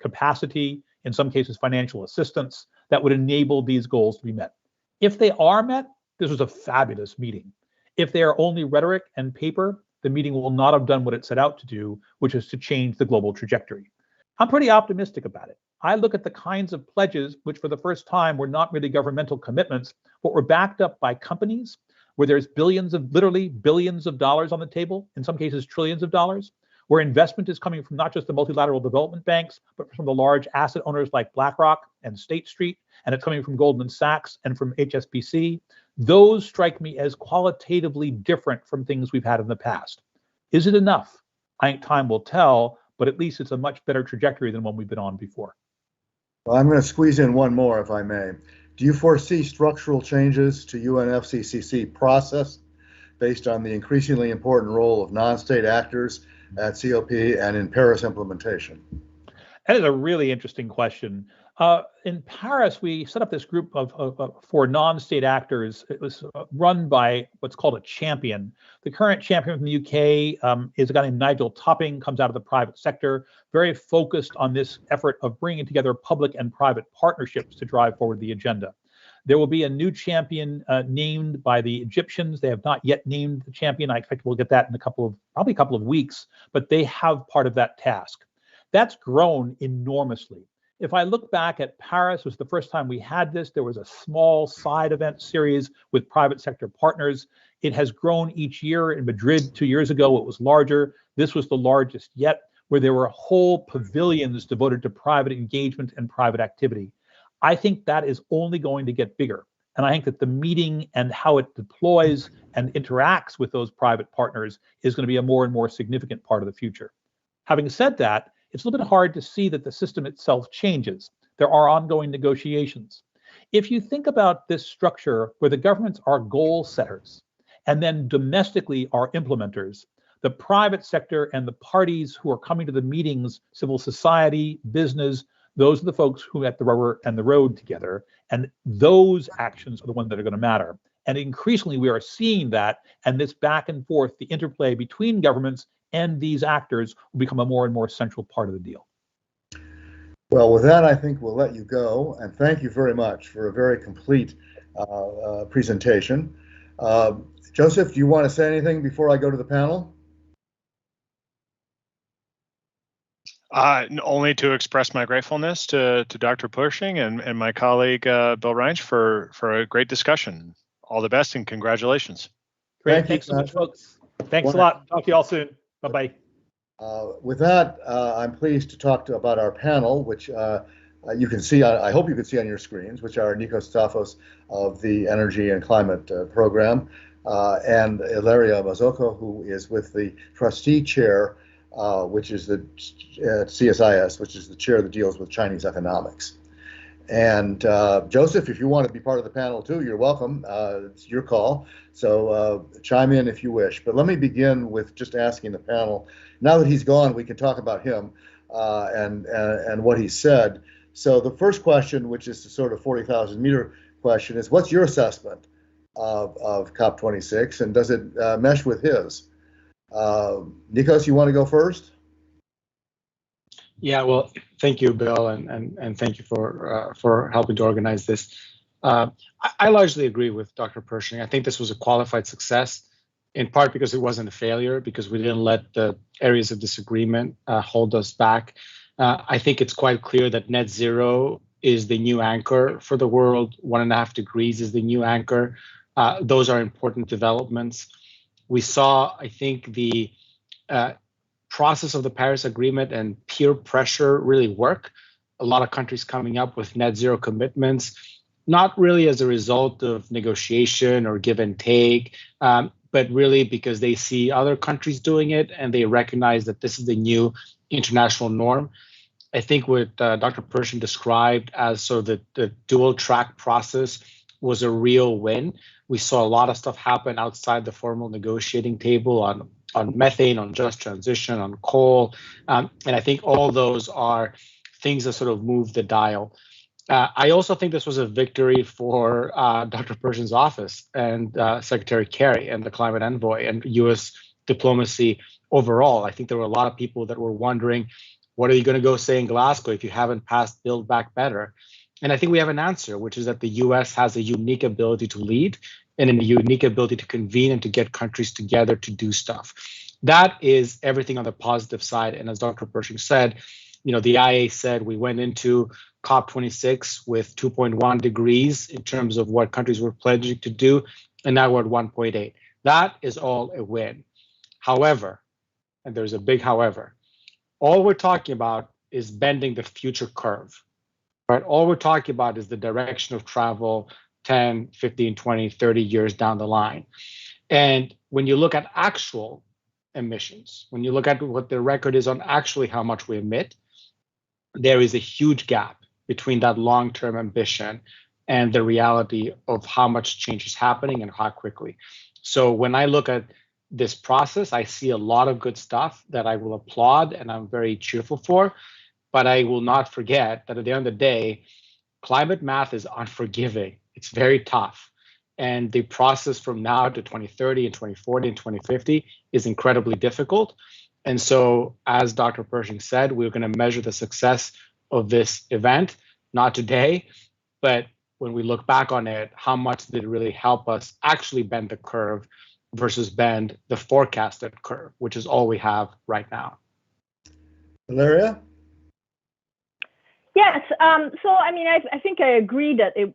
capacity, in some cases financial assistance, that would enable these goals to be met? If they are met, this was a fabulous meeting. If they are only rhetoric and paper, the meeting will not have done what it set out to do, which is to change the global trajectory. I'm pretty optimistic about it. I look at the kinds of pledges, which for the first time were not really governmental commitments, but were backed up by companies, where there's literally billions of dollars on the table, in some cases trillions of dollars, where investment is coming from not just the multilateral development banks, but from the large asset owners like BlackRock and State Street, and it's coming from Goldman Sachs and from HSBC. Those strike me as qualitatively different from things we've had in the past. Is it enough? I think time will tell, but at least it's a much better trajectory than one we've been on before. Well, I'm going to squeeze in one more, if I may. Do you foresee structural changes to UNFCCC process based on the increasingly important role of non-state actors at COP and in Paris implementation? That is a really interesting question. In Paris, we set up this group for non-state actors. It was run by what's called a champion. The current champion from the UK is a guy named Nigel Topping, comes out of the private sector, very focused on this effort of bringing together public and private partnerships to drive forward the agenda. There will be a new champion named by the Egyptians. They have not yet named the champion. I expect we'll get that in probably a couple of weeks, but they have part of that task. That's grown enormously. If I look back at Paris, it was the first time we had this. There was a small side event series with private sector partners. It has grown each year. In Madrid 2 years ago, it was larger. This was the largest yet, where there were whole pavilions devoted to private engagement and private activity. I think that is only going to get bigger. And I think that the meeting and how it deploys and interacts with those private partners is going to be a more and more significant part of the future. Having said that, it's a little bit hard to see that the system itself changes. There are ongoing negotiations. If you think about this structure where the governments are goal setters and then domestically are implementers, the private sector and the parties who are coming to the meetings, civil society, business, those are the folks who get the rubber and the road together. And those actions are the ones that are going to matter. And increasingly, we are seeing that, and this back and forth, the interplay between governments and these actors will become a more and more central part of the deal. Well, with that, I think we'll let you go, and thank you very much for a very complete presentation. Joseph, do you want to say anything before I go to the panel? Only to express my gratefulness to Dr. Pershing and my colleague Bill Reinsch for a great discussion. All the best and congratulations. Great. Thanks so much, folks. Thanks a lot. Talk to you all soon. Bye-bye. With that, I'm pleased to talk about our panel, which you can see, I hope you can see on your screens, which are Nikos Tsafos of the Energy and Climate Program, and Ilaria Mazzocco, who is with the Trustee Chair, which is the CSIS, which is the chair that deals with Chinese economics. And Joseph, if you want to be part of the panel too, you're welcome. It's your call. So chime in if you wish. But let me begin with just asking the panel, now that he's gone, we can talk about him and what he said. So the first question, which is the sort of 40,000 meter question, is what's your assessment of COP26 and does it mesh with his? Nikos, you want to go first? Yeah, well, thank you, Bill, and thank you for helping to organize this. I largely agree with Dr. Pershing. I think this was a qualified success, in part because it wasn't a failure, because we didn't let the areas of disagreement hold us back. I think it's quite clear that net zero is the new anchor for the world. 1.5 degrees is the new anchor. Those are important developments. We saw, I think, the process of the Paris Agreement and peer pressure really work. A lot of countries coming up with net zero commitments, not really as a result of negotiation or give and take, but really because they see other countries doing it and they recognize that this is the new international norm. I think what Dr. Pershing described as sort of the dual track process was a real win. We saw a lot of stuff happen outside the formal negotiating table on methane, on just transition, on coal. And I think all those are things that sort of move the dial. I also think this was a victory for Dr. Pershing's office and Secretary Kerry and the Climate Envoy and US diplomacy overall. I think there were a lot of people that were wondering, what are you going to go say in Glasgow if you haven't passed Build Back Better? And I think we have an answer, which is that the US has a unique ability to lead and a unique ability to convene and to get countries together to do stuff. That is everything on the positive side. And as Dr. Pershing said, the IA said we went into COP26 with 2.1 degrees in terms of what countries were pledging to do, and now we're at 1.8. That is all a win. However, and there's a big however, all we're talking about is bending the future curve, right? All we're talking about is the direction of travel 10, 15, 20, 30 years down the line. And when you look at actual emissions, when you look at what the record is on actually how much we emit, there is a huge gap between that long-term ambition and the reality of how much change is happening and how quickly. So when I look at this process, I see a lot of good stuff that I will applaud and I'm very cheerful for, but I will not forget that at the end of the day, climate math is unforgiving. It's very tough. And the process from now to 2030 and 2040 and 2050 is incredibly difficult. And so, as Dr. Pershing said, we're going to measure the success of this event, not today, but when we look back on it, how much did it really help us actually bend the curve versus bend the forecasted curve, which is all we have right now. Ilaria? Yes. So, I mean, I think I agree that it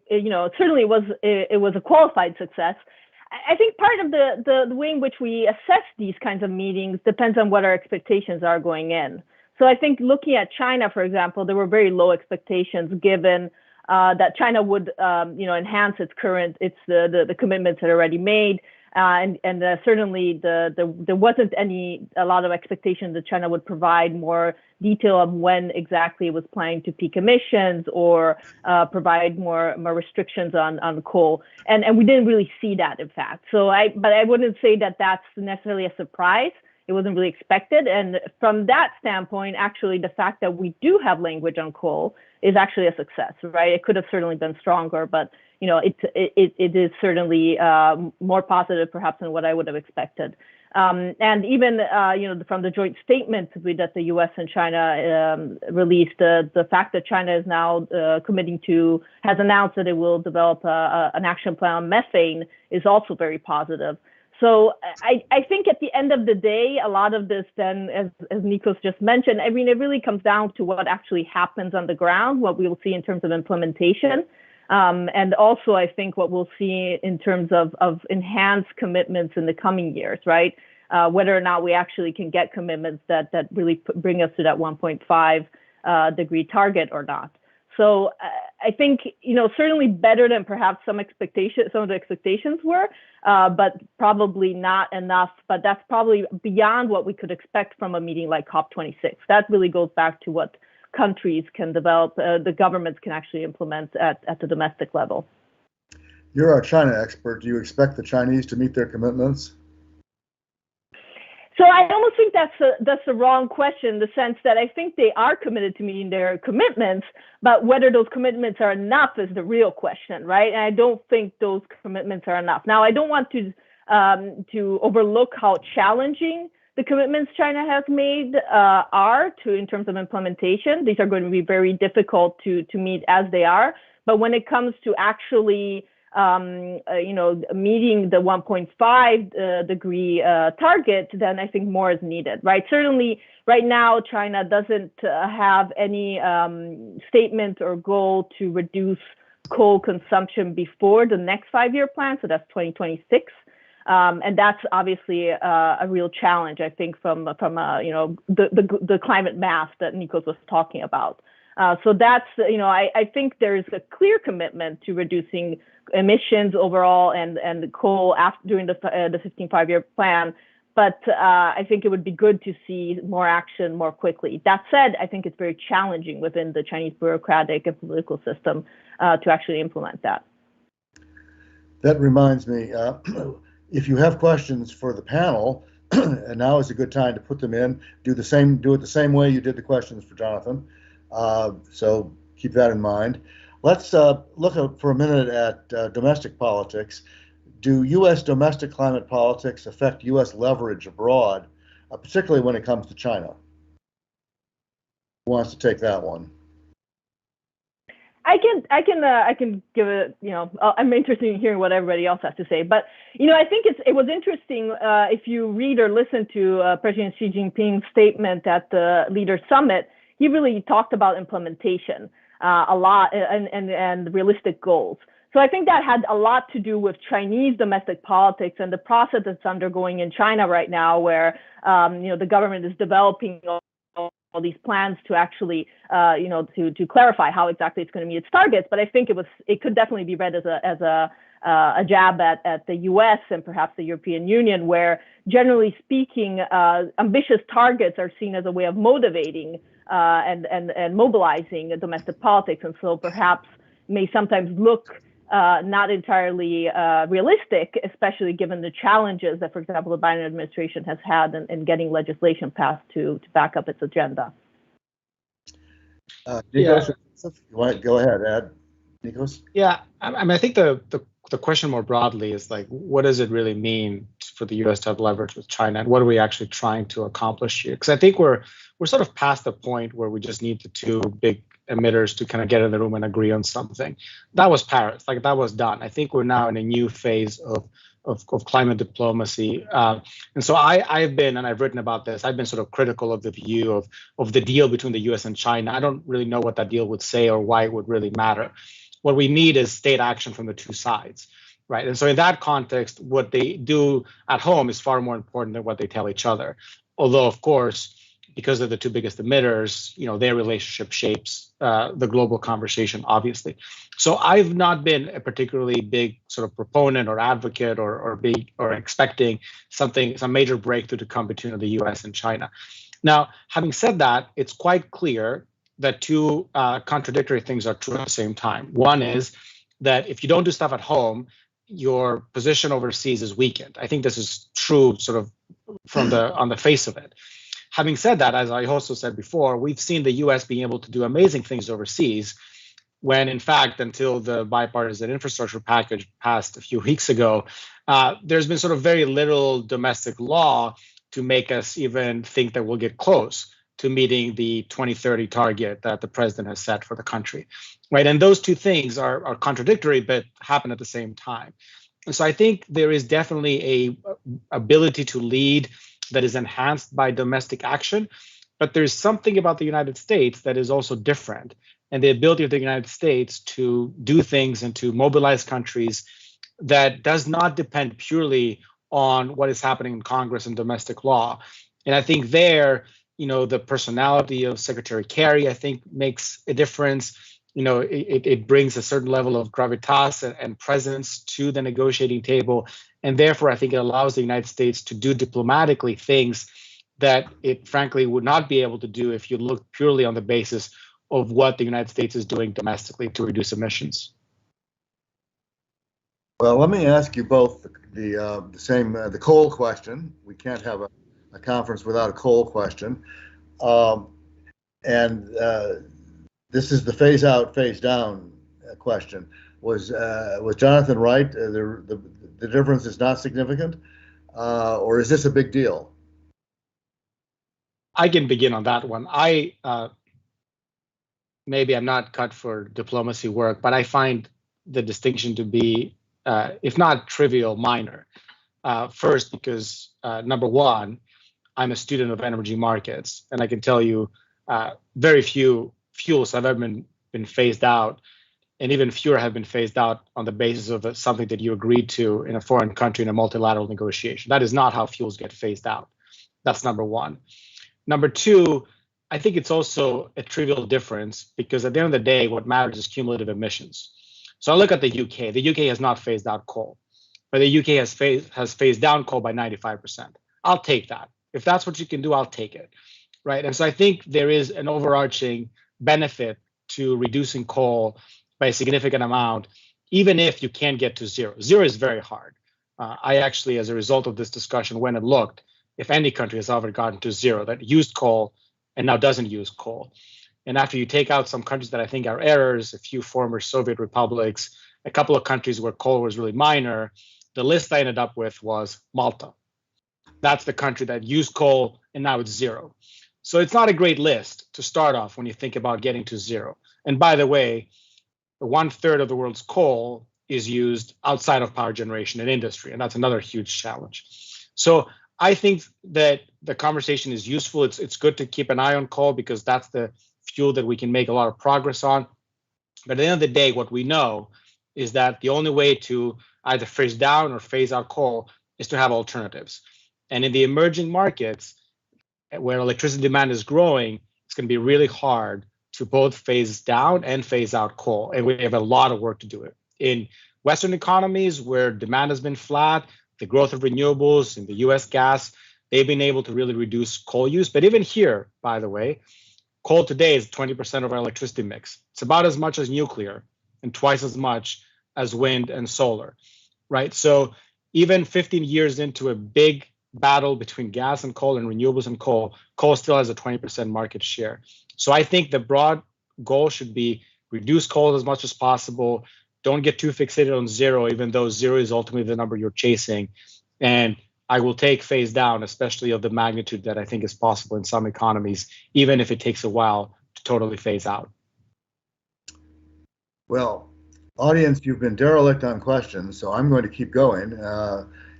certainly was a qualified success. I think part of the way in which we assess these kinds of meetings depends on what our expectations are going in. So I think looking at China, for example, there were very low expectations given that China would enhance the commitments it already made. And certainly there wasn't a lot of expectation that China would provide more detail on when exactly it was planning to peak emissions or provide more restrictions on coal. And we didn't really see that, in fact. But I wouldn't say that that's necessarily a surprise. It wasn't really expected. And from that standpoint, actually, the fact that we do have language on coal is actually a success, right? It could have certainly been stronger, but it is certainly more positive perhaps than what I would have expected. And even from the joint statement that the U.S. and China released, the fact that China is now has announced that it will develop an action plan on methane is also very positive. So I think at the end of the day, a lot of this then, as Nikos just mentioned, I mean, it really comes down to what actually happens on the ground, what we will see in terms of implementation. And also, I think what we'll see in terms of enhanced commitments in the coming years, right? Whether or not we actually can get commitments that really bring us to that 1.5 degree target or not. So I think, certainly better than perhaps some of the expectations were, but probably not enough. But that's probably beyond what we could expect from a meeting like COP26. That really goes back to what countries can develop, the governments can actually implement at the domestic level. You're our China expert. Do you expect the Chinese to meet their commitments? So I almost think that's the wrong question, in the sense that I think they are committed to meeting their commitments, but whether those commitments are enough is the real question, right? And I don't think those commitments are enough. Now, I don't want to overlook how challenging the commitments China has made are in terms of implementation. These are going to be very difficult to meet as they are. But when it comes to actually meeting the 1.5 degree target, then I think more is needed, right? Certainly, right now, China doesn't have any statement or goal to reduce coal consumption before the next 5-year plan, so that's 2026. And that's obviously a real challenge, I think, from the climate math that Nikos was talking about. So that's, I think there is a clear commitment to reducing emissions overall and coal during the 15-5-year plan. But I think it would be good to see more action more quickly. That said, I think it's very challenging within the Chinese bureaucratic and political system to actually implement that. That reminds me, if you have questions for the panel, and now is a good time to put them in. Do it the same way you did the questions for Jonathan. So keep that in mind. Let's look for a minute at domestic politics. Do U.S. domestic climate politics affect U.S. leverage abroad, particularly when it comes to China? Who wants to take that one? I can give it. I'm interested in hearing what everybody else has to say. But I think it was interesting if you read or listen to President Xi Jinping's statement at the Leaders Summit. He really talked about implementation a lot and realistic goals. So I think that had a lot to do with Chinese domestic politics and the process that's undergoing in China right now, where the government is developing all these plans to actually to clarify how exactly it's going to meet its targets. But I think it could definitely be read as a jab at the U.S. and perhaps the European Union, where generally speaking, ambitious targets are seen as a way of motivating and mobilizing domestic politics, and so perhaps may sometimes look not entirely realistic, especially given the challenges that, for example, the Biden administration has had in getting legislation passed to back up its agenda. Nikos, you want to go ahead, Ed? Nikos? Yeah, I think the question more broadly is like, what does it really mean for the U.S. to have leverage with China, and what are we actually trying to accomplish here? Because I think we're sort of past the point where we just need the two big emitters to kind of get in the room and agree on something. That was Paris, like that was done. I think we're now in a new phase of climate diplomacy. And so I've been, and I've written about this, I've been sort of critical of the view of the deal between the US and China. I don't really know what that deal would say or why it would really matter. What we need is state action from the two sides, right? And so in that context, what they do at home is far more important than what they tell each other. Although, of course, because they're the two biggest emitters, their relationship shapes the global conversation, obviously. So I've not been a particularly big sort of proponent or advocate or expecting some major breakthrough to come between the US and China. Now, having said that, it's quite clear that two contradictory things are true at the same time. One is that if you don't do stuff at home, your position overseas is weakened. I think this is true sort of on the face of it. Having said that, as I also said before, we've seen the US being able to do amazing things overseas when in fact, until the bipartisan infrastructure package passed a few weeks ago, there's been sort of very little domestic law to make us even think that we'll get close to meeting the 2030 target that the president has set for the country, right? And those two things are contradictory, but happen at the same time. And so I think there is definitely a ability to lead that is enhanced by domestic action, but there's something about the United States that is also different. And the ability of the United States to do things and to mobilize countries that does not depend purely on what is happening in Congress and domestic law. And I think there, the personality of Secretary Kerry, I think, makes a difference. It brings a certain level of gravitas and presence to the negotiating table. And therefore, I think it allows the United States to do diplomatically things that it frankly would not be able to do if you look purely on the basis of what the United States is doing domestically to reduce emissions. Well, let me ask you both the coal question. We can't have a conference without a coal question. This is the phase out, phase down question. Was Jonathan right? The difference is not significant, or is this a big deal? I can begin on that one. Maybe I'm not cut for diplomacy work, but I find the distinction to be, if not trivial, minor. First, because number one, I'm a student of energy markets, and I can tell you very few fuels have ever been phased out, and even fewer have been phased out on the basis of something that you agreed to in a foreign country in a multilateral negotiation. That is not how fuels get phased out. That's number one. Number two, I think it's also a trivial difference because at the end of the day, what matters is cumulative emissions. So I look at the UK. The UK has not phased out coal, but the UK has phased down coal by 95%. I'll take that. If that's what you can do, I'll take it, right? And so I think there is an overarching benefit to reducing coal by a significant amount, even if you can't get to zero. Zero is very hard. I actually, as a result of this discussion, went and looked if any country has ever gotten to zero that used coal and now doesn't use coal. And after you take out some countries that I think are errors, a few former Soviet republics, a couple of countries where coal was really minor, the list I ended up with was Malta. That's the country that used coal and now it's zero. So it's not a great list to start off when you think about getting to zero. And by the way, 1/3 of the world's coal is used outside of power generation and industry, and that's another huge challenge. So I think that the conversation is useful. It's good to keep an eye on coal because that's the fuel that we can make a lot of progress on. But at the end of the day, what we know is that the only way to either phase down or phase out coal is to have alternatives. And in the emerging markets, where electricity demand is growing, it's going to be really hard to both phase down and phase out coal. And we have a lot of work to do it. In Western economies where demand has been flat, the growth of renewables in the US gas, they've been able to really reduce coal use. But even here, by the way, coal today is 20% of our electricity mix. It's about as much as nuclear and twice as much as wind and solar, right? So even 15 years into a big battle between gas and coal and renewables and coal still has a 20% market share. So I think the broad goal should be reduce coal as much as possible. Don't get too fixated on zero, even though zero is ultimately the number you're chasing. And I will take phase down, especially of the magnitude that I think is possible in some economies, even if it takes a while to totally phase out. Well, audience, you've been derelict on questions, so I'm going to keep going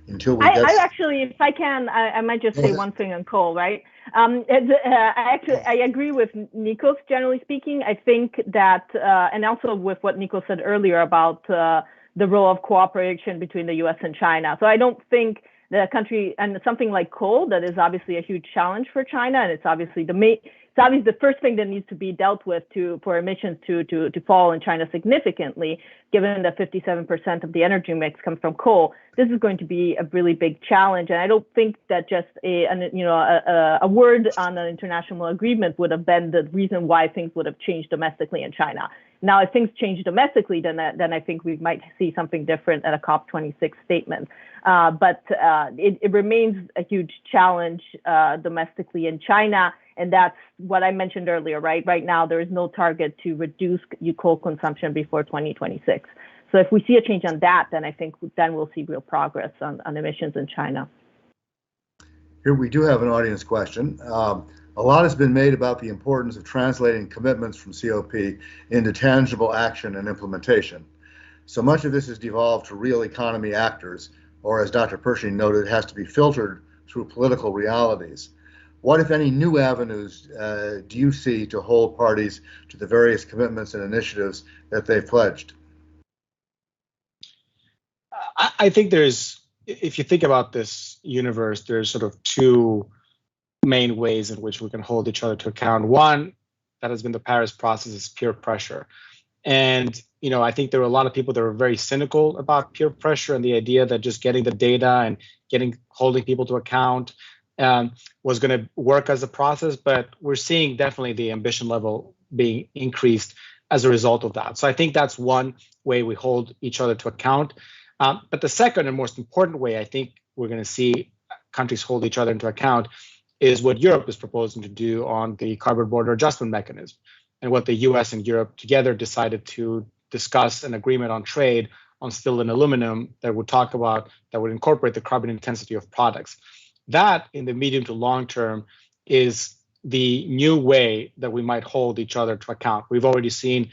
until we get. I actually, if I can, I might just say one thing on coal, right? I agree with Nikos, generally speaking. I think that, and also with what Nikos said earlier about the role of cooperation between the US and China. So I don't think the country, and something like coal, that is obviously a huge challenge for China, and it's obviously the first thing that needs to be dealt with for emissions to fall in China significantly, given that 57% of the energy mix comes from coal. This is going to be a really big challenge, and I don't think that just a word on an international agreement would have been the reason why things would have changed domestically in China. Now, if things change domestically, then I think we might see something different at a COP26 statement. But it remains a huge challenge domestically in China. And that's what I mentioned earlier, right? Right now, there is no target to reduce coal consumption before 2026. So if we see a change on that, then I think then we'll see real progress on emissions in China. Here we do have an audience question. A lot has been made about the importance of translating commitments from COP into tangible action and implementation. So much of this has devolved to real economy actors, or as Dr. Pershing noted, has to be filtered through political realities. What, if any, new avenues do you see to hold parties to the various commitments and initiatives that they've pledged? I think if you think about this universe, there's sort of two main ways in which we can hold each other to account. One, that has been the Paris process, is peer pressure. And, I think there are a lot of people that are very cynical about peer pressure and the idea that just getting the data and holding people to account was going to work as a process. But we're seeing definitely the ambition level being increased as a result of that. So I think that's one way we hold each other to account. But the second and most important way I think we're going to see countries hold each other into account is what Europe is proposing to do on the carbon border adjustment mechanism, and what the US and Europe together decided to discuss an agreement on trade on steel and aluminum that would incorporate the carbon intensity of products. That, in the medium to long term, is the new way that we might hold each other to account. We've already seen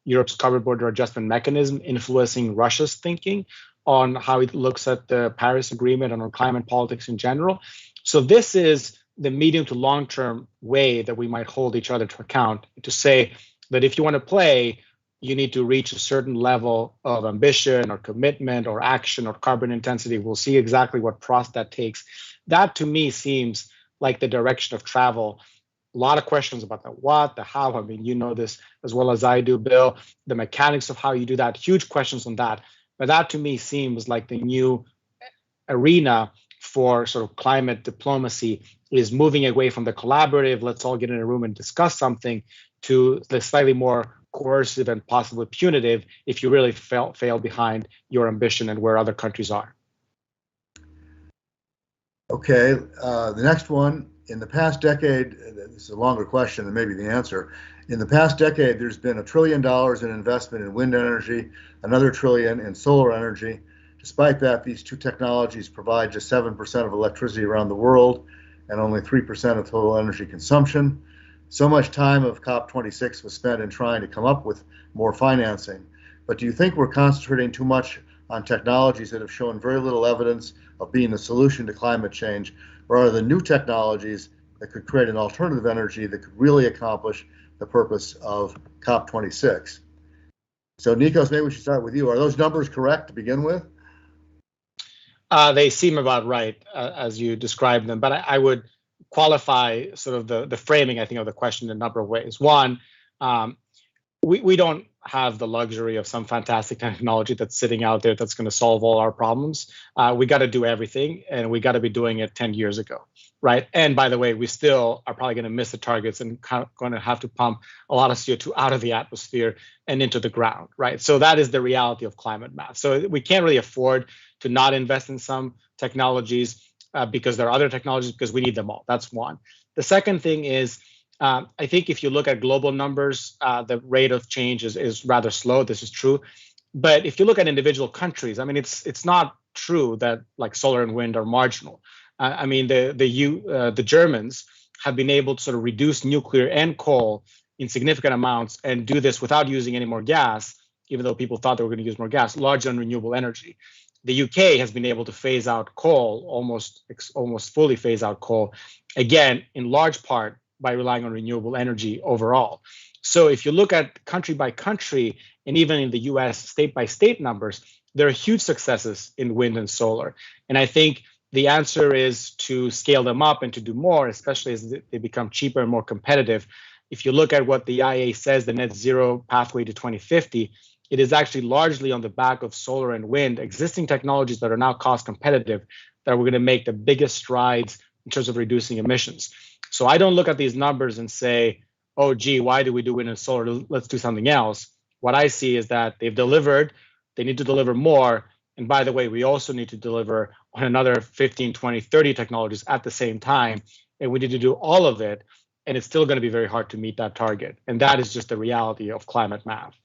Europe's carbon border adjustment mechanism influencing Russia's thinking on how it looks at the Paris Agreement and on climate politics in general. So this is the medium to long term way that we might hold each other to account, to say that if you want to play, you need to reach a certain level of ambition or commitment or action or carbon intensity. We'll see exactly what process that takes. That to me seems like the direction of travel. A lot of questions about the what, the how. I mean, you know this as well as I do, Bill, the mechanics of how you do that, huge questions on that. But that to me seems like the new arena for sort of climate diplomacy, is moving away from the collaborative, let's all get in a room and discuss something, to the slightly more coercive and possibly punitive if you really fail behind your ambition and where other countries are. Okay, the next one. In the past decade, this is a longer question than maybe the answer. In the past decade, there's been $1 trillion in investment in wind energy, another $1 trillion in solar energy. Despite that, these two technologies provide just 7% of electricity around the world and only 3% of total energy consumption. So much time of COP26 was spent in trying to come up with more financing. But do you think we're concentrating too much on technologies that have shown very little evidence of being the solution to climate change, rather than new technologies that could create an alternative energy that could really accomplish the purpose of COP26? So Nikos, maybe we should start with you. Are those numbers correct to begin with? They seem about right as you described them, but I would qualify sort of the framing, I think, of the question in a number of ways. One, we don't have the luxury of some fantastic technology that's sitting out there that's going to solve all our problems. We got to do everything, and we got to be doing it 10 years ago, right? And by the way, we still are probably going to miss the targets and going to have to pump a lot of CO2 out of the atmosphere and into the ground, right? So that is the reality of climate math. So we can't really afford to not invest in some technologies because there are other technologies, because we need them all. That's one. The second thing is, I think if you look at global numbers, the rate of change is rather slow. This is true. But if you look at individual countries, I mean, it's not true that like solar and wind are marginal. I mean, the Germans have been able to sort of reduce nuclear and coal in significant amounts and do this without using any more gas, even though people thought they were going to use more gas, largely on renewable energy. The UK has been able to phase out coal, almost fully phase out coal, again, in large part by relying on renewable energy overall. So if you look at country by country, and even in the US state by state numbers, there are huge successes in wind and solar. And I think the answer is to scale them up and to do more, especially as they become cheaper and more competitive. If you look at what the IEA says, the net zero pathway to 2050, it is actually largely on the back of solar and wind, existing technologies that are now cost competitive, that we're going to make the biggest strides in terms of reducing emissions. So I don't look at these numbers and say, oh, gee, why do we do wind and solar? Let's do something else. What I see is that they've delivered, they need to deliver more. And by the way, we also need to deliver on another 15, 20, 30 technologies at the same time. And we need to do all of it and it's still going to be very hard to meet that target. And that is just the reality of climate math.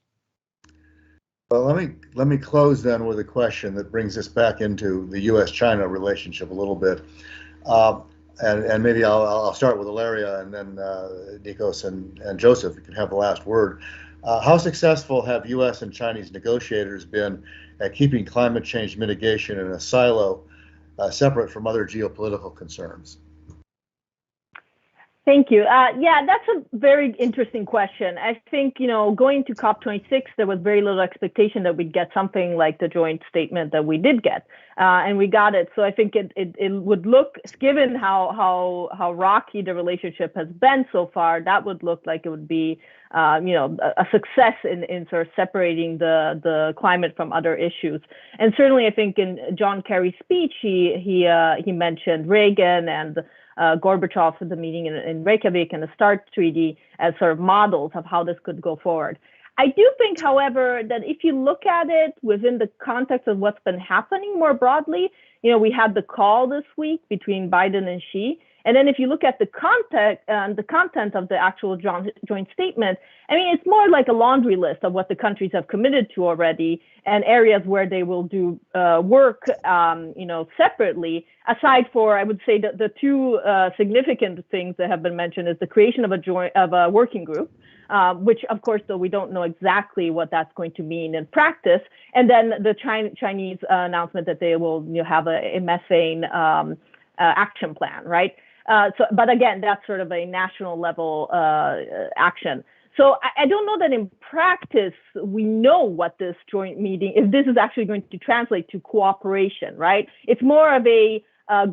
Well, let me close then with a question that brings us back into the U.S.-China relationship a little bit, and maybe I'll start with Ilaria, and then Nikos and Joseph, you can have the last word. How successful have U.S. and Chinese negotiators been at keeping climate change mitigation in a silo, separate from other geopolitical concerns? Thank you. Yeah, that's a very interesting question. I think, going to COP26, there was very little expectation that we'd get something like the joint statement that we did get, and we got it. So I think it would look, given how rocky the relationship has been so far, that would look like it would be, a success in sort of separating the climate from other issues. And certainly, I think in John Kerry's speech, he mentioned Reagan and Gorbachev at the meeting in Reykjavik and the START Treaty as sort of models of how this could go forward. I do think, however, that if you look at it within the context of what's been happening more broadly, we had the call this week between Biden and Xi. And then if you look at the content of the actual joint statement, I mean, it's more like a laundry list of what the countries have committed to already and areas where they will do work, separately. Aside for, I would say that the two significant things that have been mentioned is the creation of a working group, which of course, though we don't know exactly what that's going to mean in practice. And then the Chinese announcement that they will have a methane action plan, right? But again, that's sort of a national level action. So I don't know that in practice, we know what this joint meeting, if this is actually going to translate to cooperation, right? It's more of a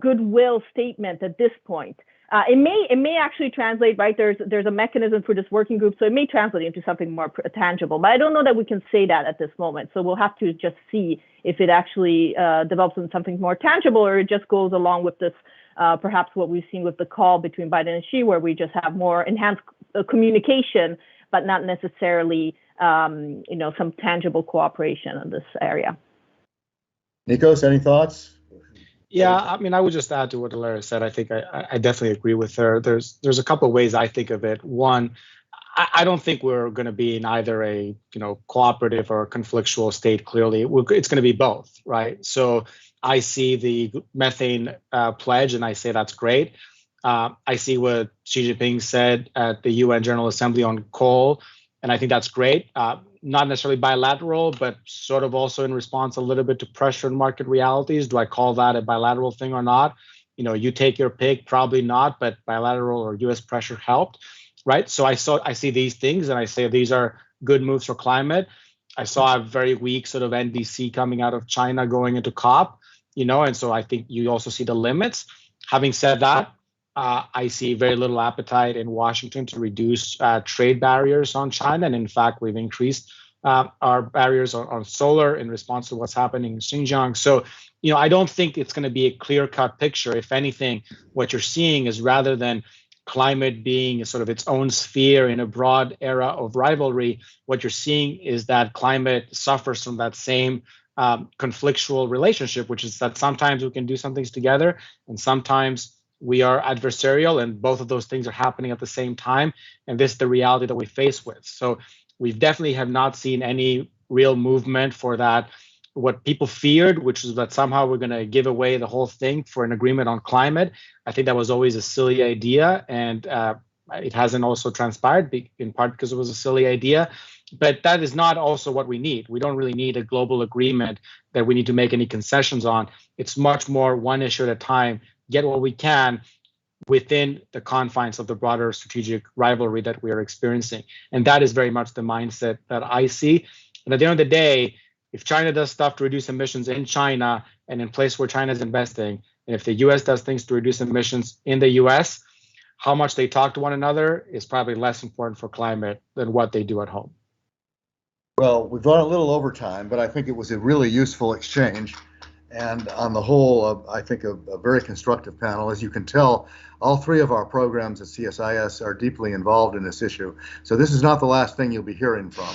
goodwill statement at this point. It may actually translate, right? There's a mechanism for this working group, so it may translate into something more tangible. But I don't know that we can say that at this moment. So we'll have to just see if it actually develops into something more tangible, or it just goes along with this, perhaps what we've seen with the call between Biden and Xi, where we just have more enhanced communication, but not necessarily, some tangible cooperation in this area. Nikos, any thoughts? Yeah, I mean, I would just add to what Ilaria said. I think I definitely agree with her. There's a couple of ways I think of it. One, I don't think we're going to be in either a cooperative or a conflictual state. Clearly, it's going to be both, right? So I see the methane pledge, and I say that's great. I see what Xi Jinping said at the UN General Assembly on coal, and I think that's great. Not necessarily bilateral, but sort of also in response a little bit to pressure and market realities. Do I call that a bilateral thing or not? You take your pick, probably not, but bilateral or US pressure helped, right? So I see these things and I say these are good moves for climate. I saw a very weak sort of NDC coming out of China going into COP, and so I think you also see the limits. Having said that, I see very little appetite in Washington to reduce trade barriers on China. And in fact, we've increased our barriers on solar in response to what's happening in Xinjiang. So, I don't think it's going to be a clear-cut picture. If anything, what you're seeing is rather than climate being sort of its own sphere in a broad era of rivalry, what you're seeing is that climate suffers from that same conflictual relationship, which is that sometimes we can do some things together and sometimes we are adversarial, and both of those things are happening at the same time. And this is the reality that we face with. So we definitely have not seen any real movement for that. What people feared, which is that somehow we're going to give away the whole thing for an agreement on climate. I think that was always a silly idea, and it hasn't also transpired, in part because it was a silly idea. But that is not also what we need. We don't really need a global agreement that we need to make any concessions on. It's much more one issue at a time, get what we can within the confines of the broader strategic rivalry that we are experiencing. And that is very much the mindset that I see. And at the end of the day, if China does stuff to reduce emissions in China and in places where China is investing, and if the US does things to reduce emissions in the US, how much they talk to one another is probably less important for climate than what they do at home. Well, we've gone a little over time, but I think it was a really useful exchange. And on the whole, I think a very constructive panel. As you can tell, all three of our programs at CSIS are deeply involved in this issue. So this is not the last thing you'll be hearing from.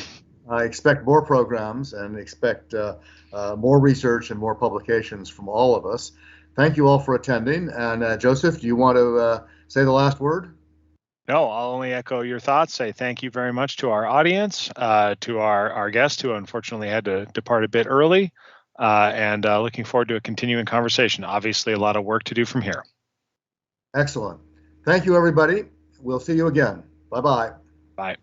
I expect more programs and expect more research and more publications from all of us. Thank you all for attending. And Joseph, do you want to say the last word? No, I'll only echo your thoughts. Say thank you very much to our audience, to our guest who unfortunately had to depart a bit early, and looking forward to a continuing conversation. Obviously, a lot of work to do from here. Excellent. Thank you, everybody. We'll see you again. Bye-bye. Bye.